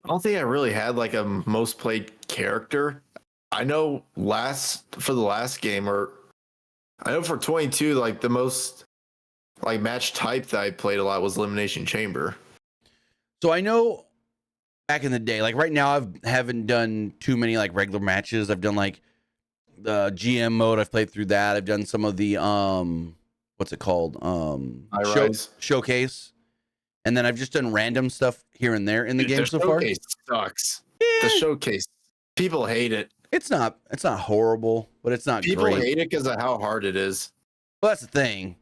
I don't think I really had like a most played character. I know for the last game, or I know for 22, like the most like match type that I played a lot was Elimination Chamber. So I know back in the day, like right now, haven't done too many like regular matches. I've done like the GM mode. I've played through that. I've done some of the what's it called? Showcase. And then I've just done random stuff here and there in the game so far. The showcase sucks. Yeah. The showcase, people hate it. It's not horrible, but it's not People great. hate it because of how hard it is. Well, that's the thing.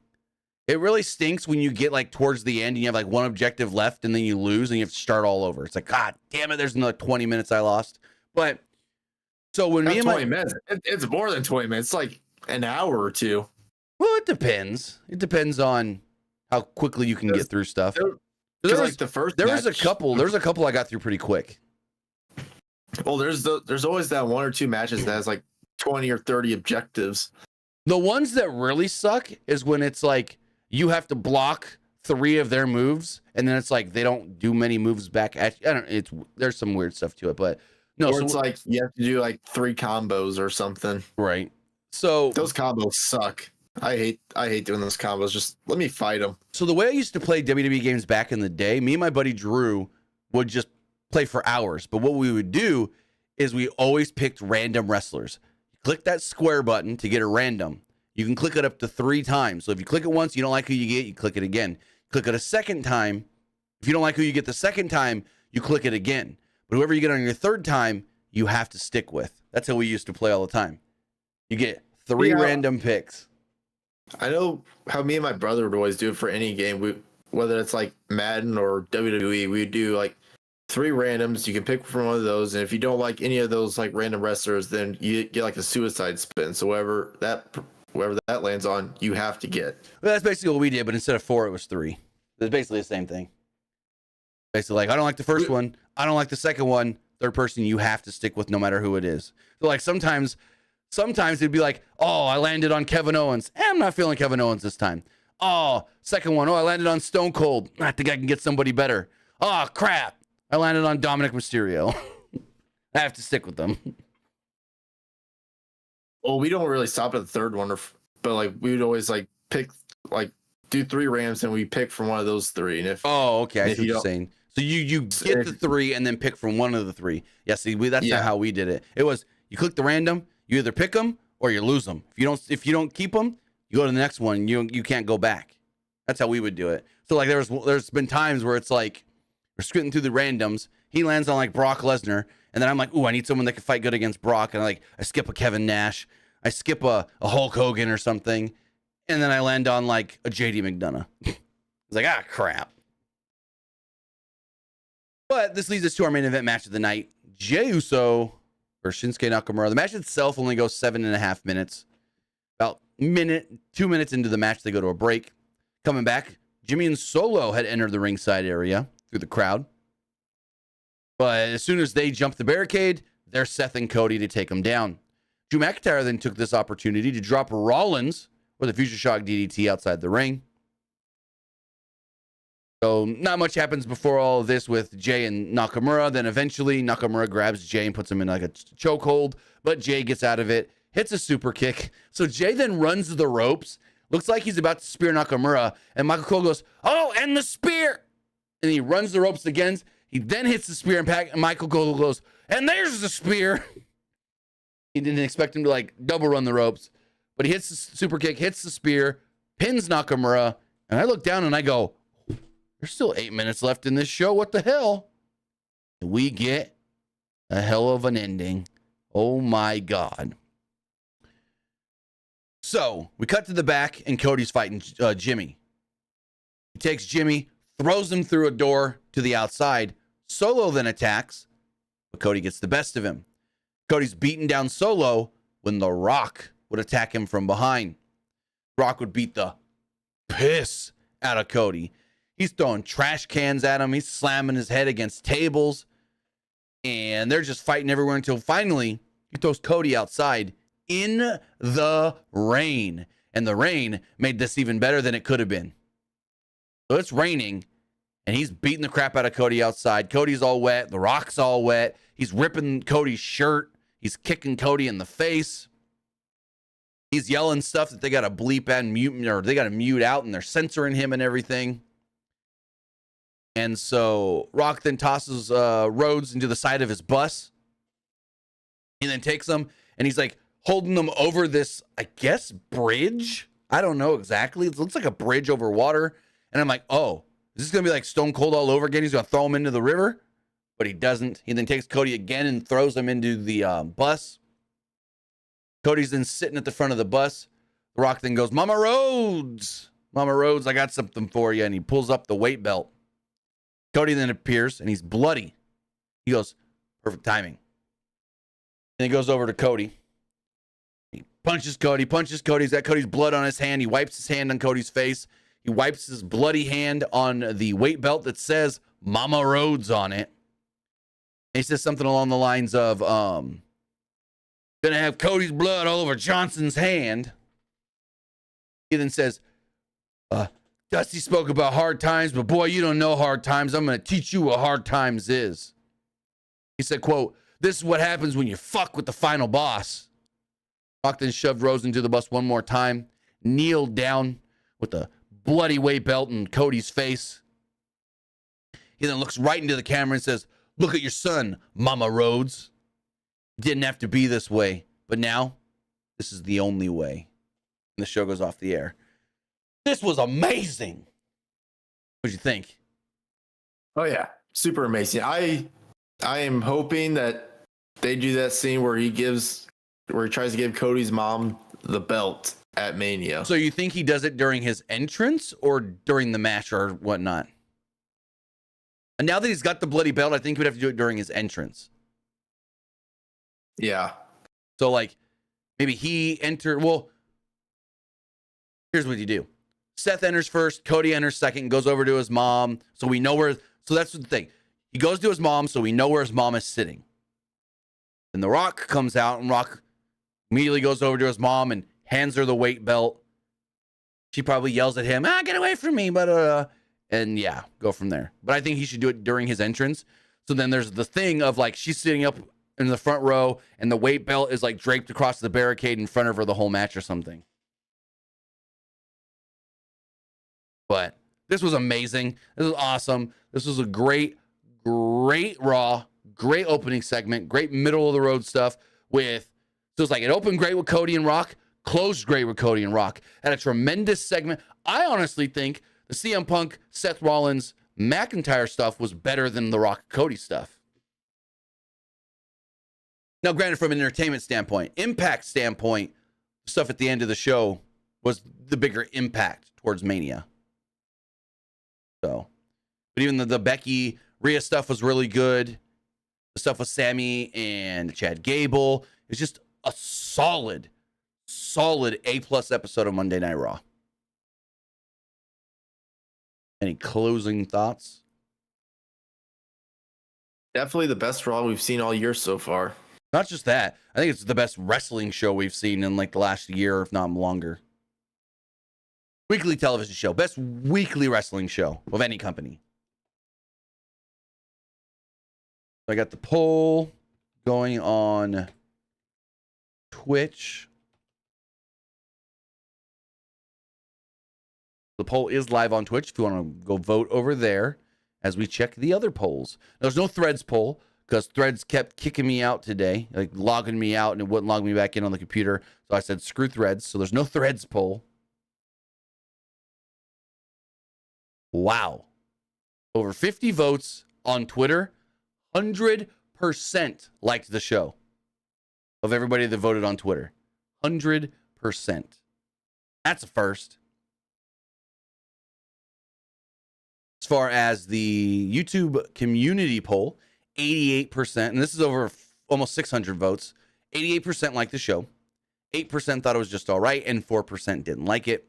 It really stinks when you get like towards the end and you have like one objective left and then you lose and you have to start all over. It's like, God damn it, there's another 20 minutes I lost. But so when me and 20 minutes, it's more than 20 minutes. It's like an hour or two. Well, it depends. It depends on how quickly you can get through stuff. There's like the first. There's a couple I got through pretty quick. Well, there's always that one or two matches that has like 20 or 30 objectives. The ones that really suck is when it's like you have to block 3 of their moves, and then it's like they don't do many moves back at you. I don't. There's some weird stuff to it, but no. Or it's like you have to do like 3 combos or something. Right. So those combos suck. I hate doing those combos. Just let me fight them. So the way I used to play WWE games back in the day, me and my buddy Drew would just play for hours. But what we would do is we always picked random wrestlers. Click that square button to get a random. You can click it up to 3 times. So if you click it once, you don't like who you get, you click it again. Click it a second time. If you don't like who you get the second time, you click it again. But whoever you get on your third time, you have to stick with. That's how we used to play all the time. You get 3 random picks. I know how me and my brother would always do it for any game. Whether it's like Madden or WWE, we do like 3 randoms. You can pick from one of those, and if you don't like any of those like random wrestlers, then you get like a suicide spin. So whoever that lands on, you have to get. Well, that's basically what we did, but instead of 4, it was 3. It's basically the same thing. Basically, like I don't like the first one, I don't like the second one. Third person, you have to stick with no matter who it is. So like sometimes it'd be like, oh, I landed on Kevin Owens. I'm not feeling Kevin Owens this time. Oh, second one. Oh, I landed on Stone Cold. I think I can get somebody better. Oh, crap. I landed on Dominic Mysterio. I have to stick with them. Well, we don't really stop at the third one, but like we would always like pick, like do 3 rams and we pick from one of those 3. And if okay, I see what you're saying. So you get the 3 and then pick from one of the 3. Yeah, see, that's not how we did it. It was you click the random, you either pick them or you lose them. If you don't keep them, you go to the next one. You can't go back. That's how we would do it. So like there's been times where it's like we're scooting through the randoms. He lands on like Brock Lesnar, and then I'm like, ooh, I need someone that can fight good against Brock. And I skip a Kevin Nash, I skip a Hulk Hogan or something, and then I land on like a JD McDonough. It's like crap. But this leads us to our main event match of the night: Jey Uso versus Shinsuke Nakamura. The match itself only goes 7.5 minutes. About 2 minutes into the match, they go to a break. Coming back, Jimmy and Solo had entered the ringside area through the crowd. But as soon as they jumped the barricade, there's Seth and Cody to take them down. Drew McIntyre then took this opportunity to drop Rollins with a Future Shock DDT outside the ring. So not much happens before all of this with Jey and Nakamura. Then eventually Nakamura grabs Jey and puts him in like a chokehold, but Jey gets out of it, hits a super kick. So Jey then runs the ropes. Looks like he's about to spear Nakamura, and Michael Cole goes, oh, and the spear! And he runs the ropes again. He then hits the spear impact, and Michael Cole goes, and there's the spear. He didn't expect him to like double run the ropes, but he hits the super kick, hits the spear, pins Nakamura, and I look down and I go, there's still 8 minutes left in this show. What the hell? We get a hell of an ending. Oh my God. So we cut to the back and Cody's fighting Jimmy. He takes Jimmy, throws him through a door to the outside. Solo then attacks, but Cody gets the best of him. Cody's beating down Solo when The Rock would attack him from behind. Rock would beat the piss out of Cody. He's throwing trash cans at him. He's slamming his head against tables. And they're just fighting everywhere until finally he throws Cody outside in the rain. And the rain made this even better than it could have been. So it's raining, and he's beating the crap out of Cody outside. Cody's all wet. The Rock's all wet. He's ripping Cody's shirt. He's kicking Cody in the face. He's yelling stuff that they got to bleep and mute, or they got to mute out, and they're censoring him and everything. And so Rock then tosses Rhodes into the side of his bus. He then takes them, and he's like holding them over this, I guess, bridge. I don't know exactly. It looks like a bridge over water. And I'm like, oh, is this going to be like Stone Cold all over again? He's going to throw him into the river. But he doesn't. He then takes Cody again and throws him into the bus. Cody's then sitting at the front of the bus. The Rock then goes, Mama Rhodes, Mama Rhodes, I got something for you. And he pulls up the weight belt. Cody then appears, and he's bloody. He goes, perfect timing. And he goes over to Cody. He punches Cody. He's got Cody's blood on his hand. He wipes his hand on Cody's face. He wipes his bloody hand on the weight belt that says Mama Rhodes on it. And he says something along the lines of, gonna have Cody's blood all over Johnson's hand. He then says, Dusty spoke about hard times, but boy, you don't know hard times. I'm going to teach you what hard times is. He said, quote, this is what happens when you fuck with the final boss. Rock then shoved Rose into the bus one more time, kneeled down with the bloody weight belt in Cody's face. He then looks right into the camera and says, look at your son, Mama Rhodes. Didn't have to be this way, but now this is the only way. And the show goes off the air. This was amazing. What'd you think? Oh yeah, super amazing. I am hoping that they do that scene where he tries to give Cody's mom the belt at Mania. So you think he does it during his entrance or during the match or whatnot? And now that he's got the bloody belt, I think he would have to do it during his entrance. Yeah. So like maybe he well, here's what you do. Seth enters first, Cody enters second, goes over to his mom. So we know so that's the thing. He goes to his mom, so we know where his mom is sitting. Then The Rock comes out, and Rock immediately goes over to his mom and hands her the weight belt. She probably yells at him, get away from me, and yeah, go from there. But I think he should do it during his entrance. So then there's the thing of like, she's sitting up in the front row, and the weight belt is like draped across the barricade in front of her the whole match or something. But this was amazing. This was awesome. This was a great Raw, great opening segment, great middle of the road stuff so it's like it opened great with Cody and Rock, closed great with Cody and Rock. Had a tremendous segment. I honestly think the CM Punk, Seth Rollins, McIntyre stuff was better than the Rock Cody stuff. Now, granted, from an entertainment standpoint, impact standpoint, stuff at the end of the show was the bigger impact towards Mania. So, but even the Becky Rhea stuff was really good. The stuff with Sammy and Chad Gable is just a solid A+ episode of Monday Night Raw. Any closing thoughts? Definitely the best Raw we've seen all year so far. Not just that. I think it's the best wrestling show we've seen in like the last year, if not longer. Weekly television show. Best weekly wrestling show of any company. I got the poll going on Twitch. The poll is live on Twitch if you want to go vote over there as we check the other polls. There's no Threads poll because Threads kept kicking me out today, like logging me out, and it wouldn't log me back in on the computer. So I said, screw Threads. So there's no Threads poll. Wow. Over 50 votes on Twitter. 100% liked the show of everybody that voted on Twitter. 100%. That's a first. As far as the YouTube community poll, 88%, and this is over almost 600 votes, 88% liked the show. 8% thought it was just all right, and 4% didn't like it.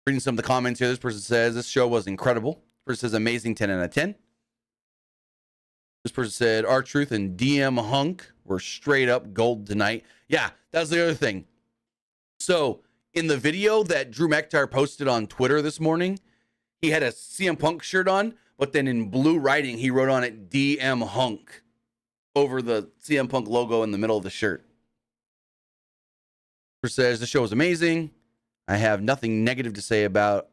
Reading some of the comments here, this person says, this show was incredible. This person says, amazing, 10 out of 10. This person said, R-Truth and DM Hunk were straight up gold tonight. Yeah, that's the other thing. So, in the video that Drew McIntyre posted on Twitter this morning, he had a CM Punk shirt on, but then in blue writing, he wrote on it DM Hunk over the CM Punk logo in the middle of the shirt. Person says, the show was amazing. I have nothing negative to say about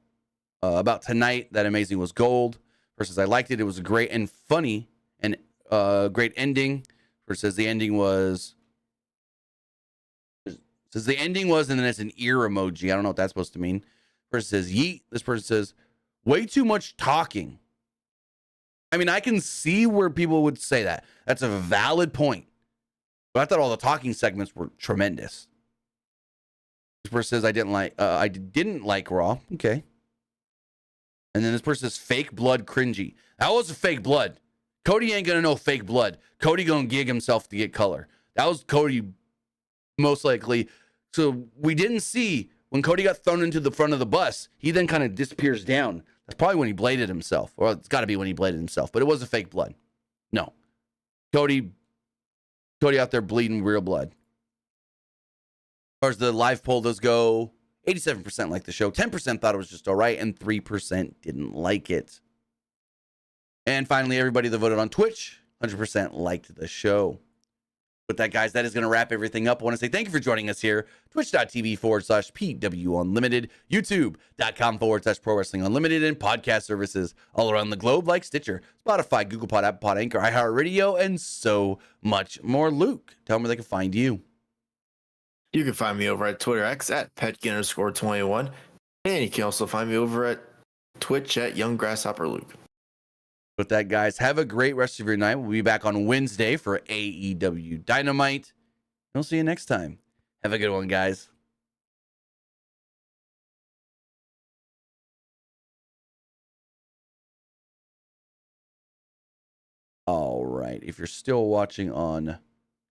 tonight. That amazing was gold. Versus I liked it. It was great and funny and great ending. Versus the ending was. Says the ending was, and then it's an ear emoji. I don't know what that's supposed to mean. Person says yeet. This person says way too much talking. I mean, I can see where people would say that. That's a valid point. But I thought all the talking segments were tremendous. This person says I didn't like Raw. Okay. And then this person says fake blood cringy. That was a fake blood. Cody ain't gonna know fake blood. Cody gonna gig himself to get color. That was Cody most likely. So we didn't see when Cody got thrown into the front of the bus, he then kind of disappears down. That's probably when he bladed himself. Or it's got to be when he bladed himself. But it was a fake blood. No. Cody out there bleeding real blood. As far as the live poll does go, 87% liked the show, 10% thought it was just all right, and 3% didn't like it. And finally, everybody that voted on Twitch, 100% liked the show. With that, guys, that is going to wrap everything up. I want to say thank you for joining us here. Twitch.tv/PW Unlimited, YouTube.com/Pro Wrestling Unlimited, and podcast services all around the globe like Stitcher, Spotify, Google Pod, Apple Pod, Anchor, iHeartRadio, and so much more. Luke, tell them where they can find you. You can find me over at Twitter X at Petkin_21. And you can also find me over at Twitch at Young Grasshopper Luke. With that, guys, have a great rest of your night. We'll be back on Wednesday for AEW Dynamite. We'll see you next time. Have a good one, guys. All right. If you're still watching on